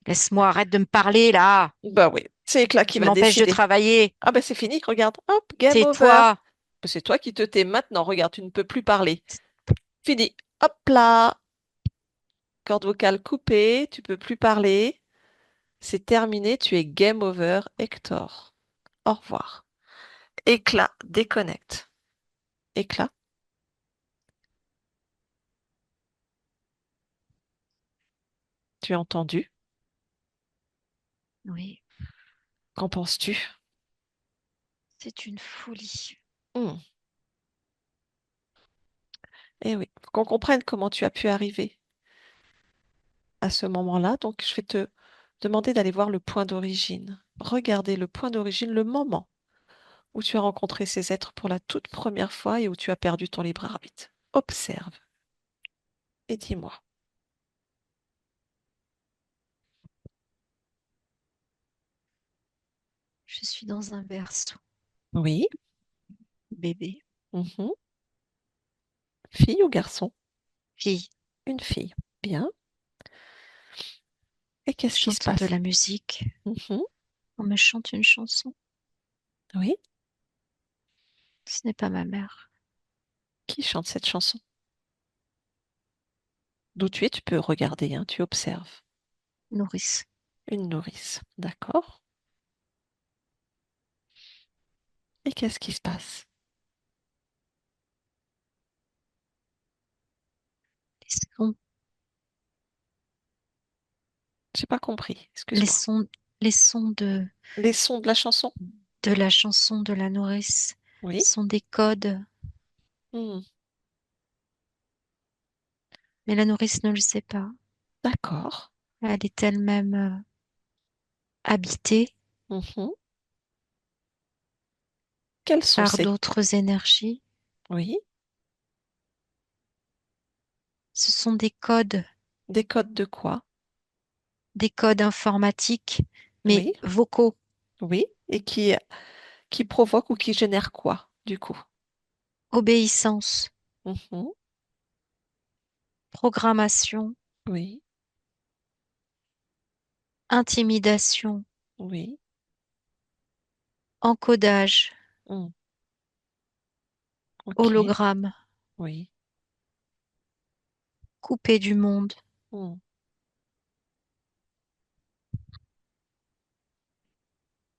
Laisse-moi, arrête de me parler là. Bah oui, c'est Éclat qui Tu va m'empêches de décider. travailler. Ah bah c'est fini, regarde. Hop, game over. Tais-toi. C'est toi qui te tais maintenant. Regarde, tu ne peux plus parler. Fini. Hop là. Corde vocale coupée, tu peux plus parler. C'est terminé, tu es game over, Hector. Au revoir. Éclat, déconnecte. Éclat, tu as entendu? Oui, Qu'en penses-tu? c'est une folie. Hmm. Eh oui, faut qu'on comprenne comment tu as pu arriver à ce moment-là. Donc, je vais te demander d'aller voir le point d'origine. Regardez le point d'origine, le moment où tu as rencontré ces êtres pour la toute première fois et où tu as perdu ton libre arbitre. Observe et dis-moi. Je suis dans un berceau, Oui. bébé, Mhm. Fille ou garçon? fille. Une fille. Bien. Et qu'est-ce qui se J'entends de passe? la musique. Mhm. On me chante une chanson. Oui. Ce n'est pas ma mère. Qui chante cette chanson? D'où tu es, tu peux regarder, hein, tu observes. Nourrice. Une nourrice. D'accord. Et qu'est-ce qui se passe? Les sons, J'ai pas compris. les Excuse-moi. sons, les sons Les sons de la chanson? de la chanson de la nourrice Oui. sont des codes, Hmm. mais la nourrice ne le sait pas. D'accord. Elle est elle-même habitée Mhm. Quels sont par ces... d'autres énergies. Oui. Ce sont Des codes de quoi? des codes informatiques, mais Oui. vocaux. Oui. Et qui provoque ou qui génère quoi, du coup? Obéissance, Mhm. programmation, Oui. intimidation, Oui. encodage, Hmm. Ok. hologramme, Oui. coupé du monde. Hmm.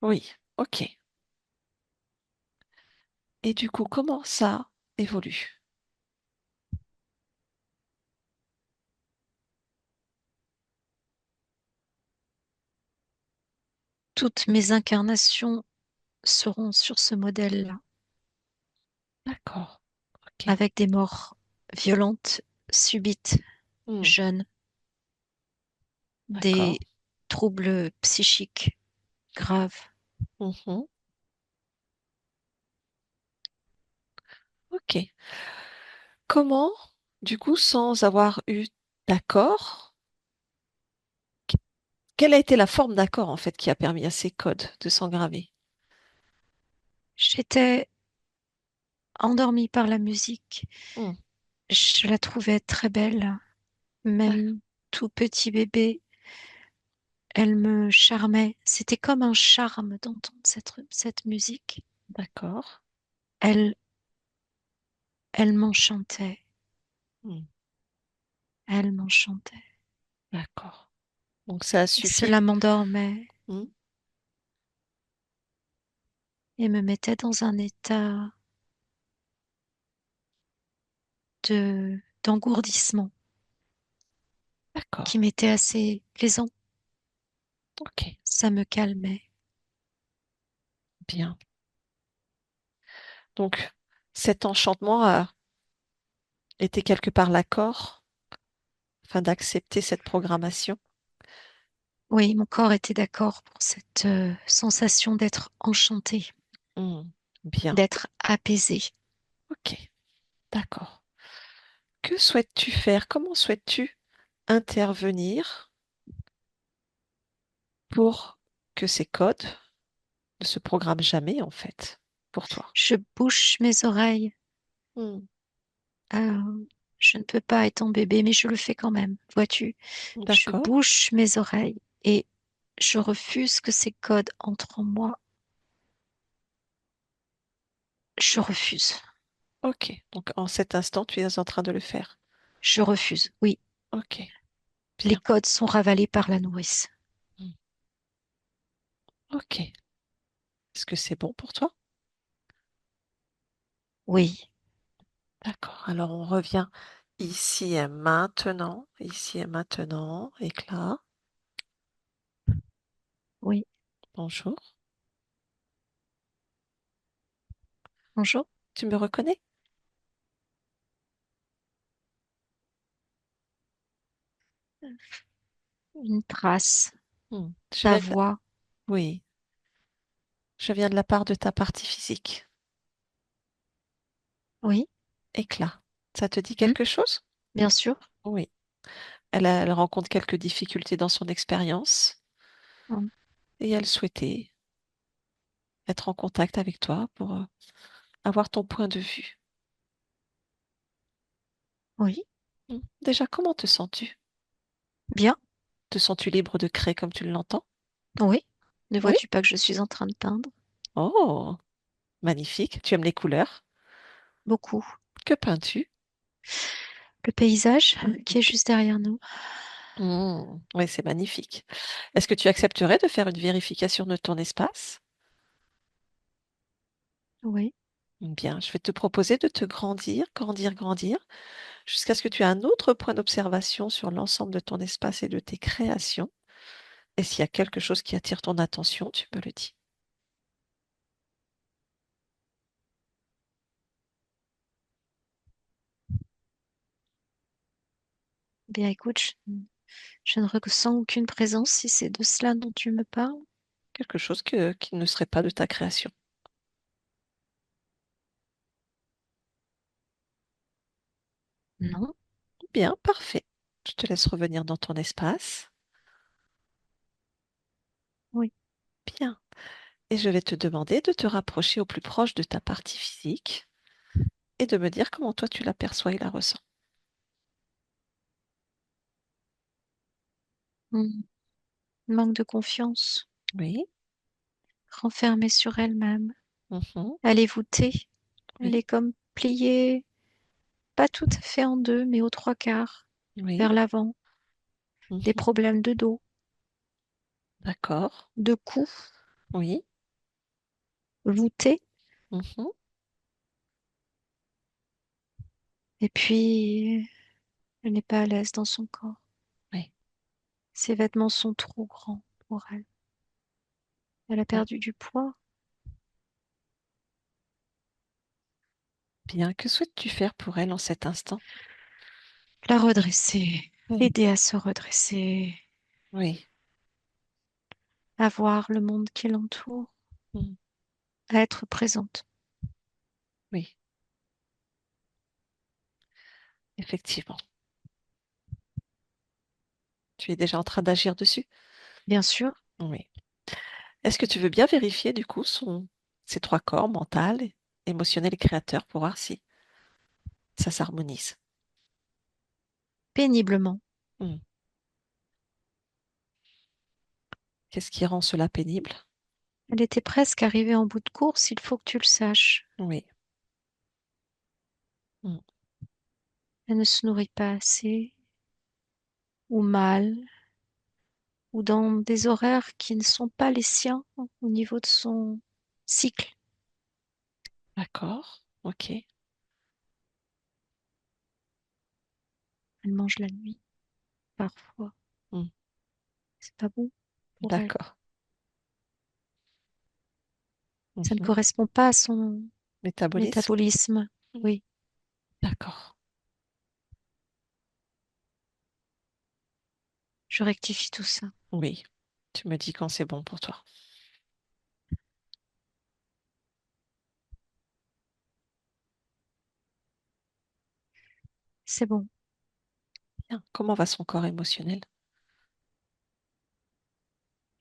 Oui. Ok. Et du coup, comment ça évolue? Toutes mes incarnations seront sur ce modèle-là, D'accord. Ok. avec des morts violentes, subites, Hmm. jeunes, D'accord. des troubles psychiques graves. Mhm. Ok. Comment, du coup, sans avoir eu d'accord, quelle a été la forme d'accord en fait qui a permis à ces codes de s'engraver? J'étais endormie par la musique. Hmm, Je la trouvais très belle, d'ac- même tout petit bébé. Elle me charmait. C'était comme un charme d'entendre cette musique. d'accord. Elle, elle m'enchantait. Hmm, Elle m'enchantait. d'accord. Donc ça a Et suffi. cela m'endormait Hmm, et me mettait dans un état d'engourdissement d'accord. qui m'était assez plaisant. Ok. Ça me calmait. Bien. Donc cet enchantement a été quelque part l'accord afin d'accepter cette programmation. Oui, mon corps était d'accord pour cette sensation d'être enchanté, Hmm, bien. d'être apaisé. Ok. D'accord. Que souhaites-tu faire? Comment souhaites-tu intervenir pour que ces codes ne se programment jamais, en fait, pour toi? Je bouche mes oreilles. Hmm, Je ne peux pas étant bébé, mais je le fais quand même, vois-tu. Je d'accord. bouche mes oreilles et je refuse que ces codes entrent en moi. Je refuse. Ok. Donc, en cet instant, tu es en train de le faire. Je refuse. Oui, Ok. les Bien. codes sont ravalés par la nourrice. Hmm, ok. Est-ce que c'est bon pour toi? Oui, D'accord. Alors, on revient ici et maintenant. Ici et maintenant. Éclat. oui. Bonjour. Bonjour. Tu me reconnais? Une trace, Hmm, je ta viens de la... voix. Oui. Je viens de la part de ta partie physique. Oui, Éclat. Ça te dit hmm, quelque chose? bien sûr. Oui. Elle rencontre quelques difficultés dans son expérience Hmm, et elle souhaitait être en contact avec toi pour avoir ton point de vue. oui, Déjà, comment te sens-tu? bien. Te sens-tu libre de créer comme tu l'entends? Oui. Ne Oui. vois-tu pas que je suis en train de peindre? Oh, magnifique. Tu aimes les couleurs? Beaucoup. Que peins-tu? Le paysage qui est juste derrière nous. Oui, c'est magnifique. Est-ce que tu accepterais de faire une vérification de ton espace? Oui, Bien, je vais te proposer de te grandir, grandir, grandir, jusqu'à ce que tu aies un autre point d'observation sur l'ensemble de ton espace et de tes créations. Et s'il y a quelque chose qui attire ton attention, tu me le dis. bien écoute, je ne ressens aucune présence si c'est de cela dont tu me parles. Quelque chose qui ne serait pas de ta création. Non, Bien, parfait. Je te laisse revenir dans ton espace. oui, Bien. Et je vais te demander de te rapprocher au plus proche de ta partie physique et de me dire comment toi tu l'aperçois et la ressens. hmm, manque de confiance, Oui. renfermée sur elle-même. Mhm. Elle est voûtée, elle Oui. est comme pliée, pas tout à fait en deux, mais aux trois quarts, Oui. vers l'avant. Des Mhm. problèmes de dos, D'accord. de cou, Oui. voûtée, Mhm. et puis elle n'est pas à l'aise dans son corps. Oui. Ses vêtements sont trop grands pour elle. Elle a Ah, perdu du poids. bien. Que souhaites-tu faire pour elle en cet instant? La redresser, Oui. l'aider à se redresser, Oui. à voir le monde qui l'entoure, Mhm. à être présente. Oui. effectivement. Tu es déjà en train d'agir dessus? bien sûr, Oui. Est-ce que tu veux bien vérifier du coup ces trois corps, mental, émotionnel et créateur, pour voir si ça s'harmonise? péniblement. Hmm. Qu'est-ce qui rend cela pénible? Elle était presque arrivée en bout de course, il faut que tu le saches. Oui. Hmm. Elle ne se nourrit pas assez, ou mal, ou dans des horaires qui ne sont pas les siens au niveau de son cycle. D'accord. Ok. Elle mange la nuit, parfois. Hmm. C'est pas bon pour elle. D'accord. Ça ne Mhm. correspond pas à son Métabolisme? métabolisme. Hmm. Oui, D'accord. je rectifie tout ça. Oui. Tu me dis quand c'est bon pour toi. C'est bon. Bien. Comment va son corps émotionnel?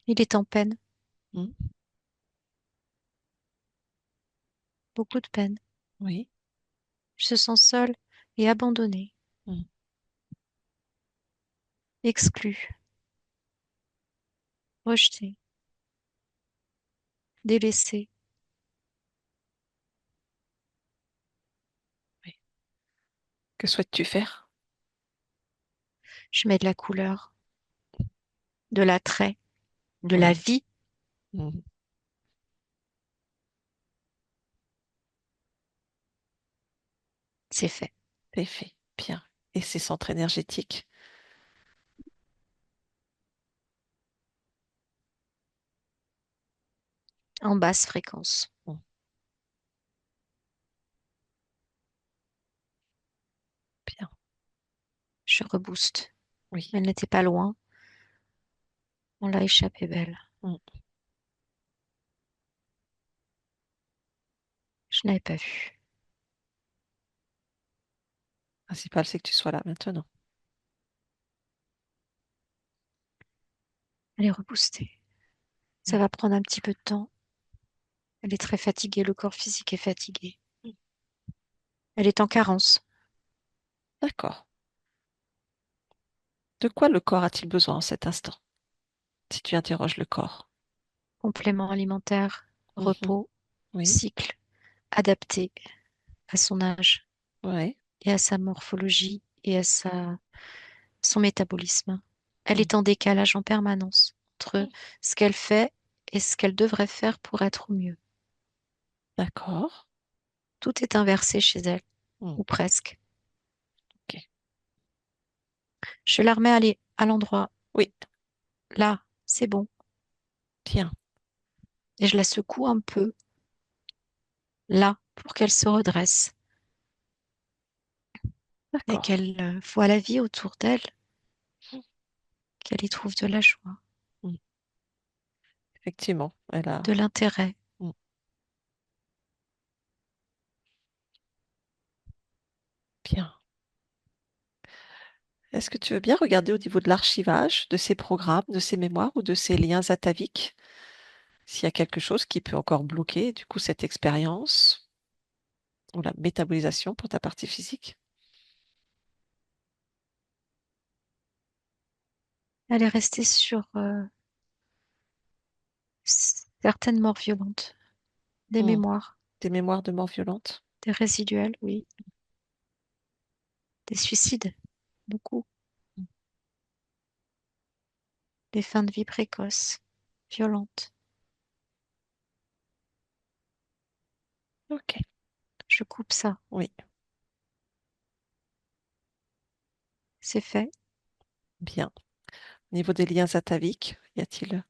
Il est en peine, Hmm. beaucoup de peine. Oui. Il se sent seul et abandonné, Hmm. exclu, rejeté, délaissé. Oui. Que souhaites-tu faire? Je mets de la couleur, de l'attrait, de la Oui. vie. Hmm. C'est fait. C'est fait. Bien. Et ses centres énergétiques? En basse fréquence. Hmm. Bien. Je rebooste. Oui. Elle n'était pas loin. On l'a échappée belle. Hmm. Je n'avais pas vu. Le principal, c'est que tu sois là maintenant. Elle est reboostée. Ça Hmm. va prendre un petit peu de temps. Elle est très fatiguée. Le corps physique est fatigué. Hmm. Elle est en carence. D'accord. De quoi le corps a-t-il besoin en cet instant? Si tu interroges le corps. Complément alimentaire, Mhm. repos, Oui. cycle adapté à son âge Ouais. et à sa morphologie et à son métabolisme. Elle Hmm. est en décalage en permanence entre ce qu'elle fait et ce qu'elle devrait faire pour être au mieux. D'accord. Tout est inversé chez elle, Hmm. ou presque. Ok. Je la remets à l'endroit. Oui. Là, c'est bon. Bien. Et je la secoue un peu, là, pour qu'elle se redresse et D'accord. qu'elle voit la vie autour d'elle, qu'elle y trouve de la joie, Hmm. Effectivement, elle de a. l'intérêt. Hmm. Bien. Est-ce que tu veux bien regarder au niveau de l'archivage de ces programmes, de ces mémoires ou de ces liens ataviques, s'il y a quelque chose qui peut encore bloquer, du coup, cette expérience ou la métabolisation pour ta partie physique? Elle est restée sur certaines morts violentes, des Hmm. mémoires, Des mémoires de mort violente? des résiduels, oui, des suicides, beaucoup, Hmm. des fins de vie précoces, violentes. Ok. Je coupe ça, Oui. c'est fait. Bien. Au niveau des liens ataviques, y a-t-il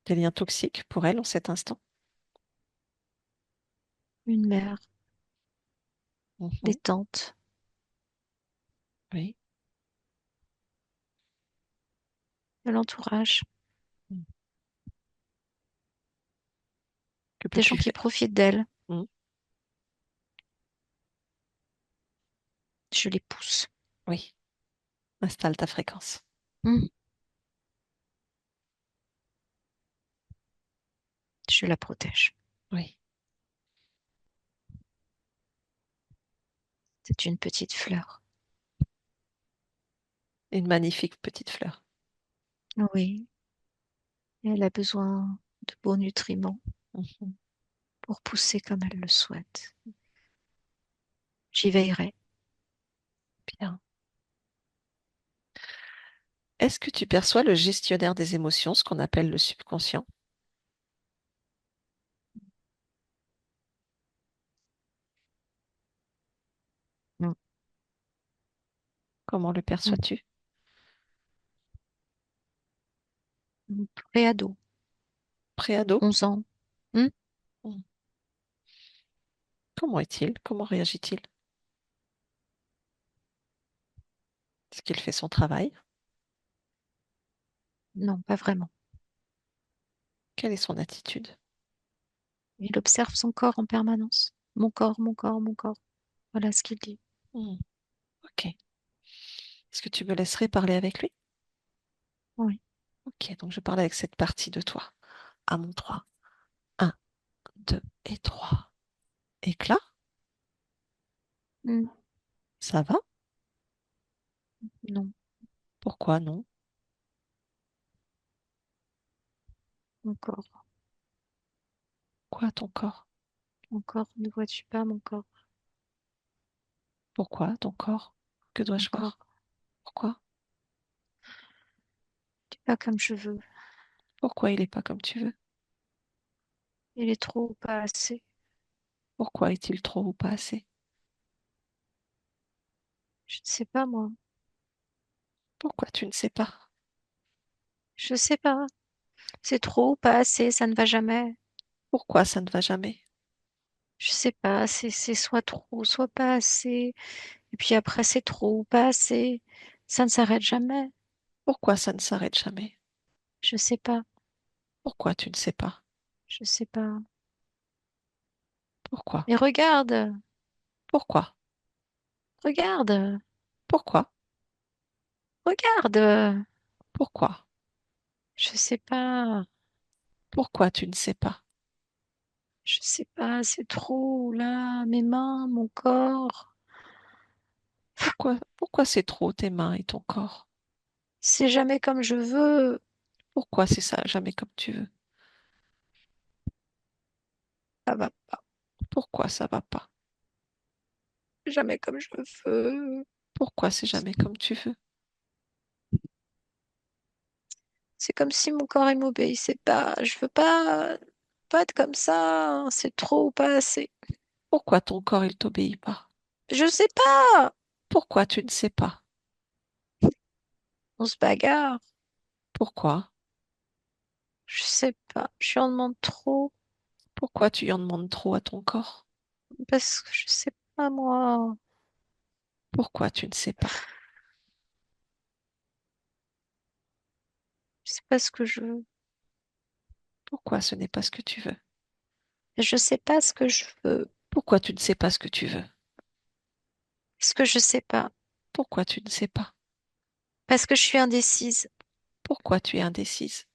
des liens toxiques pour elle en cet instant? Une mère, des Mhm. tantes, Oui. de l'entourage, Hmm. Que des gens peux-tu qui faire? profitent d'elle. Hmm. Je les pousse. Oui. Installe ta fréquence. Hmm. Je la protège. Oui. C'est une petite fleur. Une magnifique petite fleur. Oui, elle a besoin de beaux nutriments Mhm. pour pousser comme elle le souhaite. J'y veillerai. Bien. Est-ce que tu perçois le gestionnaire des émotions, ce qu'on appelle le subconscient? Hmm. Comment le Hmm. perçois-tu? Préado, Préado? 11 ans. Hmm. Mhm. Comment est-il? Comment réagit-il? Est-ce qu'il fait son travail? Non, pas vraiment. Quelle est son attitude? Il observe son corps en permanence. Mon corps, mon corps, mon corps. Voilà ce qu'il dit. Mhm. Ok. Est-ce que tu me laisserais parler avec lui? Oui. Ok, donc je parle avec cette partie de toi. À mon 3. Un, 2 et 3. Éclat? Hmm. Ça va? Non, Pourquoi non? mon corps. Quoi ton corps? Mon corps, ne vois-tu pas mon corps? Pourquoi ton corps? Que Mon dois-je corps. voir? Pourquoi? Tu pas comme je veux. Pourquoi il n'est pas comme tu veux? Il est trop ou pas assez. Pourquoi est-il trop ou pas assez? Je ne sais pas, moi. Pourquoi tu ne sais pas? Je sais pas. C'est trop ou pas assez, ça ne va jamais. Pourquoi ça ne va jamais? Je sais pas, c'est soit trop, soit pas assez. Et puis après, c'est trop ou pas assez. Ça ne s'arrête jamais. Pourquoi ça ne s'arrête jamais? Je sais pas. Pourquoi tu ne sais pas? Je sais pas. Pourquoi? Mais regarde, Pourquoi? regarde, Pourquoi? regarde. Pourquoi? Je sais pas. Pourquoi tu ne sais pas? Je sais pas, c'est trop là. Mes mains, mon corps. Pourquoi c'est trop tes mains et ton corps? C'est jamais comme je veux. Pourquoi c'est ça, jamais comme tu veux? Ça va Pourquoi ça va pas? jamais comme je veux. Pourquoi c'est jamais comme tu veux? C'est comme si mon corps il m'obéissait pas. Je veux pas être comme ça. C'est trop ou pas assez. Pourquoi ton corps il t'obéit pas? Je sais pas. Pourquoi tu ne sais pas? On se bagarre. Pourquoi? Je sais pas. Je lui en demande trop Pourquoi tu en demandes trop à ton corps? parce que je sais pas moi. Pourquoi tu ne sais pas? Je sais pas ce que je veux. Pourquoi ce n'est pas ce que tu veux? Je sais pas ce que je veux. Pourquoi tu ne sais pas ce que tu veux? Parce que je sais pas. Pourquoi tu ne sais pas? Parce que je suis indécise. Pourquoi tu es indécise?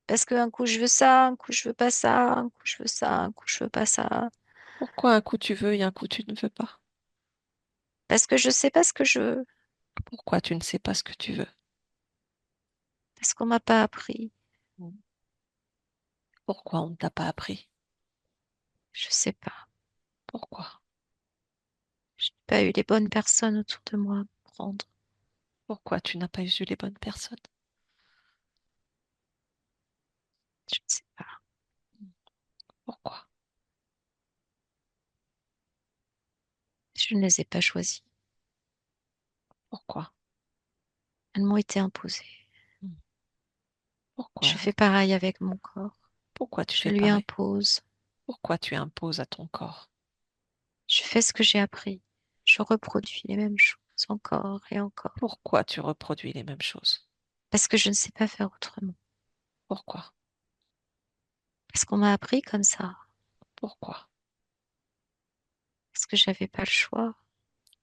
Parce qu'un coup je veux ça, un coup je veux pas ça, un coup je veux ça, un coup je veux pas ça. Pourquoi un coup tu veux et un coup tu ne veux pas? Parce que je sais pas ce que je veux. Pourquoi tu ne sais pas ce que tu veux? Parce qu'on m'a pas appris. Pourquoi on ne t'a pas appris? Je sais pas. Pourquoi? Je n'ai pas eu les bonnes personnes autour de moi pour prendre. Pourquoi tu n'as pas eu les bonnes personnes? Je ne sais pas. Pourquoi? Je ne les ai pas choisies. Pourquoi? Elles m'ont été imposées. Je Pourquoi? fais pareil avec mon corps. Pourquoi tu Je fais lui pareil? impose. Pourquoi tu imposes à ton corps? Je fais ce que j'ai appris. Je reproduis les mêmes choses encore et encore. Pourquoi tu reproduis les mêmes choses? Parce que je ne sais pas faire autrement. Pourquoi? Parce qu'on m'a appris comme ça. Pourquoi? Parce que j'avais pas le choix.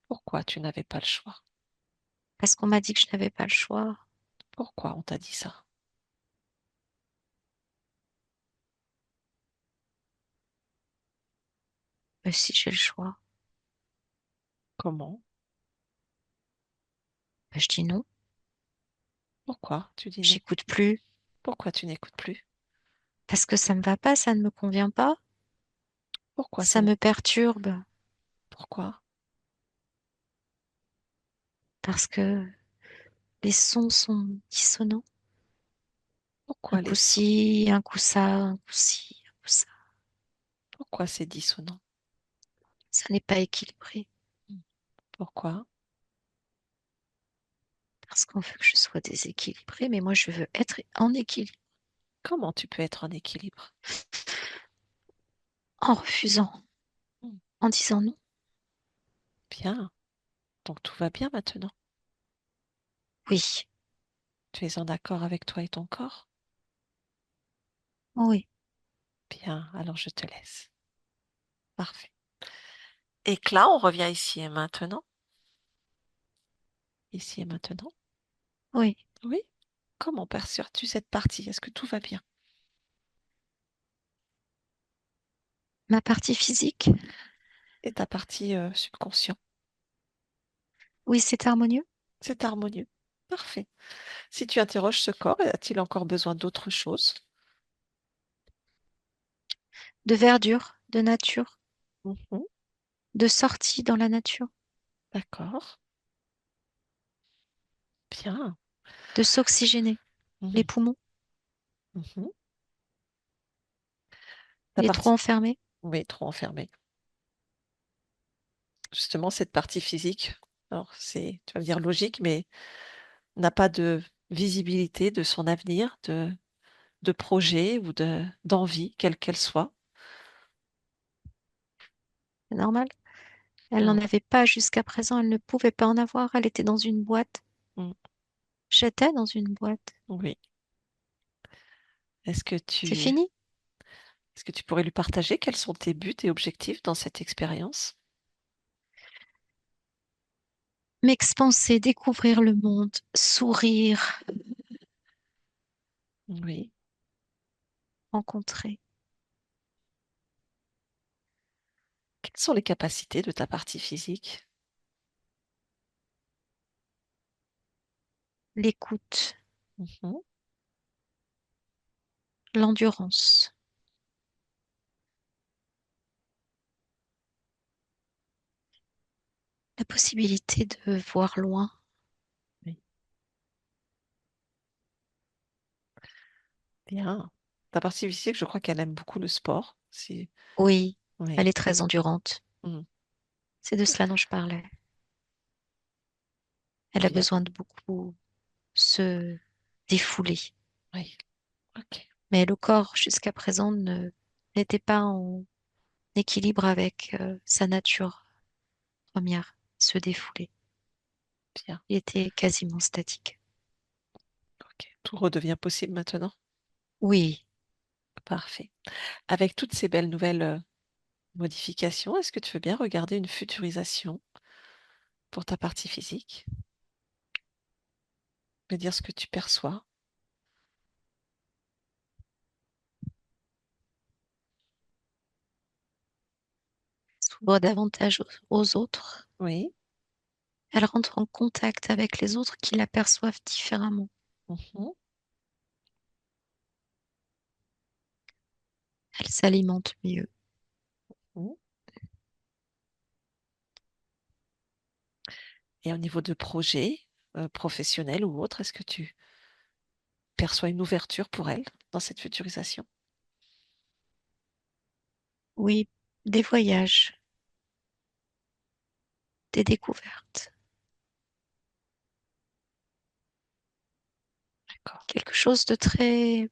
Pourquoi tu n'avais pas le choix? parce qu'on m'a dit que je n'avais pas le choix. Pourquoi on t'a dit ça? Mais si j'ai le choix, Comment? ben, je dis non. Pourquoi tu dis non? J'écoute plus Pourquoi tu n'écoutes plus? parce que ça me va pas, ça ne me convient pas, Pourquoi ça ça ne... me perturbe Pourquoi? parce que les sons sont dissonants. Un Pourquoi les coup sons? ci, un coup ça, un coup ci, un coup ça. Pourquoi c'est dissonant? Ça n'est pas équilibré Pourquoi? parce qu'on veut que je sois déséquilibrée, mais moi je veux être en équilibre Comment tu peux être en équilibre? en refusant, Hmm, en disant non. bien. Donc tout va bien maintenant. Oui, Tu es en accord avec toi et ton corps? oui, Bien, alors je te laisse. Parfait. Et que là, on revient ici et maintenant. Ici et maintenant. oui. Oui. Comment perçois-tu cette partie? Est-ce que tout va bien? Ma partie physique, Et ta partie subconscient? oui, c'est harmonieux. C'est harmonieux. Parfait. Si tu interroges ce corps, a-t-il encore besoin d'autre chose? De verdure, de nature, Mhm. de sortie dans la nature, D'accord. Bien. de s'oxygéner. Les Mhm. poumons, Mhm. Ta il est trop partie... enfermé. Oui, trop enfermée. Justement, cette partie physique, alors c'est, tu vas me dire logique, mais n'a pas de visibilité de son avenir, de projet ou d'envie, quelle qu'elle soit. C'est normal. Elle n'en Mm. avait pas jusqu'à présent, elle ne pouvait pas en avoir. Elle était dans une boîte. Mm. J'étais dans une boîte. Oui. Est-ce que C'est tu, fini. est-ce que tu pourrais lui partager quels sont tes buts et objectifs dans cette expérience? M'expanser, découvrir le monde, sourire, Oui. rencontrer. Quelles sont les capacités de ta partie physique? L'écoute, Mhm. l'endurance, la possibilité de voir loin. Oui. Bien. Ta partie physique, je crois qu'elle aime beaucoup le sport. Si... Oui, elle Oui. est très endurante. Mm. C'est de cela dont je parlais. Elle a Bien. besoin de beaucoup se défouler. Oui. Ok. Mais le corps, jusqu'à présent, n'était pas en équilibre avec sa nature première, se défouler. Bien. Il était quasiment statique. Ok. Tout redevient possible maintenant. Oui, Parfait. Avec toutes ces belles nouvelles modifications, est-ce que tu veux bien regarder une futurisation pour ta partie physique? Me dire ce que tu perçois? s'ouvre davantage aux autres. Oui. Elle rentre en contact avec les autres qui la perçoivent différemment. Mhm. Elle s'alimente mieux. Mhm. Et au niveau de projets professionnels ou autres, est-ce que tu perçois une ouverture pour elle dans cette futurisation? Oui, des voyages, des découvertes. D'accord. Quelque chose de très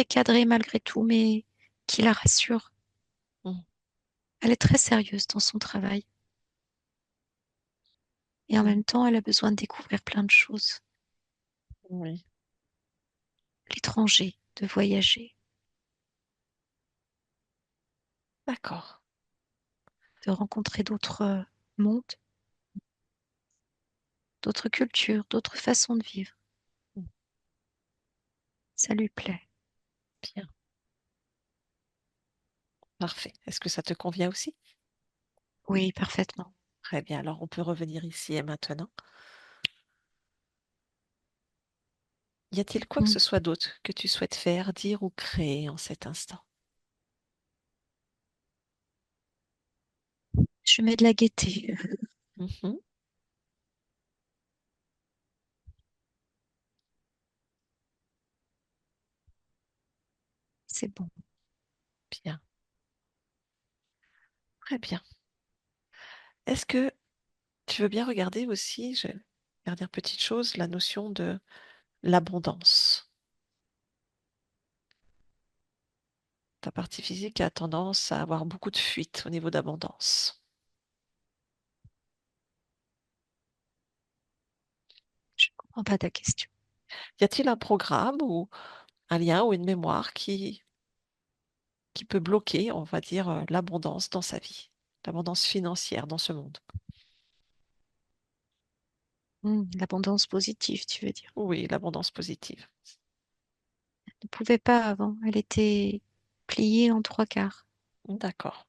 cadré malgré tout, mais qui la rassure. Mhm. Elle est très sérieuse dans son travail. Et en Mhm. même temps, elle a besoin de découvrir plein de choses. Oui. L'étranger, de voyager. D'accord. de rencontrer d'autres mondes, d'autres cultures, d'autres façons de vivre. Mm. Ça lui plaît. Bien, parfait. Est-ce que ça te convient aussi? Oui, parfaitement. Très bien, alors on peut revenir ici et maintenant. Y a-t-il quoi que Mm. ce soit d'autre que tu souhaites faire, dire ou créer en cet instant? Je mets de la gaieté. Mhm. C'est bon. Bien, très bien. Est-ce que tu veux bien regarder aussi, je vais regarder une petite chose, la notion de l'abondance. Ta partie physique a tendance à avoir beaucoup de fuite au niveau d'abondance. Je ne comprends pas ta question. Y a-t-il un programme ou un lien ou une mémoire qui peut bloquer, on va dire, l'abondance dans sa vie, l'abondance financière dans ce monde? L'abondance positive, tu veux dire. Oui, l'abondance positive. Elle ne pouvait pas avant. Elle était pliée en trois quarts. D'accord.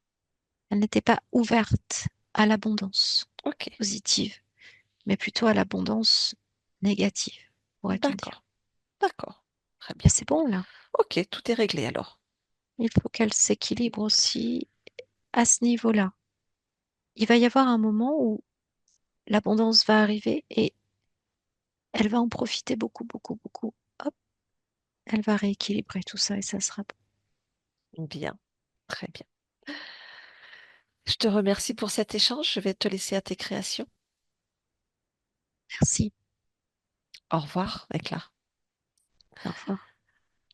Elle n'était pas ouverte à l'abondance Ok. positive, mais plutôt à l'abondance négative, pourrait-on dire. D'accord. D'accord. Très Mais bien. c'est bon, là. Ok, tout est réglé alors. Il faut qu'elle s'équilibre aussi à ce niveau-là. Il va y avoir un moment où l'abondance va arriver et elle va en profiter beaucoup, beaucoup, beaucoup. Hop, elle va rééquilibrer tout ça et ça sera bon. Bien. Très bien. Je te remercie pour cet échange. Je vais te laisser à tes créations. Merci. Au revoir, Éclat. Au revoir.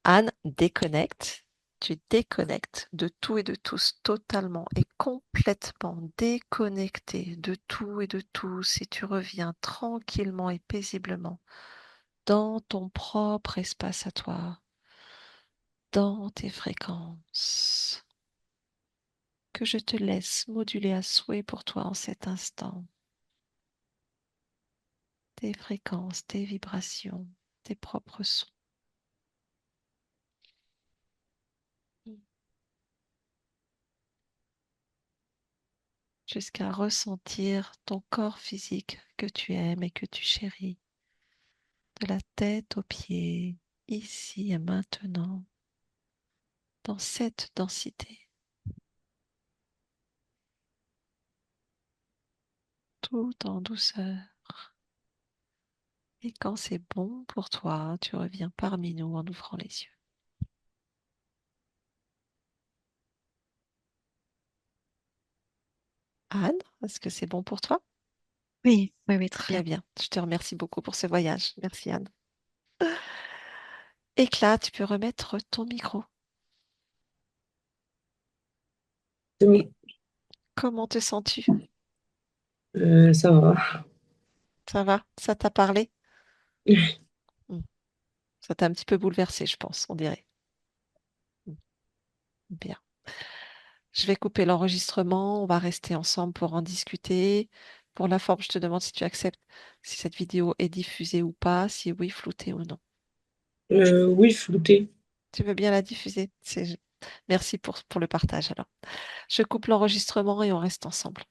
Anne, déconnecte. Tu déconnectes de tout et de tous totalement et complètement déconnecté de tout et de tous et tu reviens tranquillement et paisiblement dans ton propre espace à toi, dans tes fréquences, que je te laisse moduler à souhait pour toi en cet instant. Tes fréquences, tes vibrations, tes propres sons. Jusqu'à ressentir ton corps physique que tu aimes et que tu chéris, de la tête aux pieds, ici et maintenant, dans cette densité, tout en douceur. Et quand c'est bon pour toi, tu reviens parmi nous en ouvrant les yeux. Anne, est-ce que c'est bon pour toi? Oui, oui, oui, très Très bien. bien. Je te remercie beaucoup pour ce voyage. Merci Anne. Éclat, tu peux remettre ton micro. Oui, Comment te sens-tu? ça va. Ça va? Ça t'a parlé? Hmm. Ça t'a un petit peu bouleversé, je pense, on dirait. Hmm. Bien. Je vais couper l'enregistrement. On va rester ensemble pour en discuter. Pour la forme, je te demande si tu acceptes si cette vidéo est diffusée ou pas, si oui, floutée ou non. Oui, flouté. Tu veux bien la diffuser? Merci pour le partage alors. Je coupe l'enregistrement et on reste ensemble.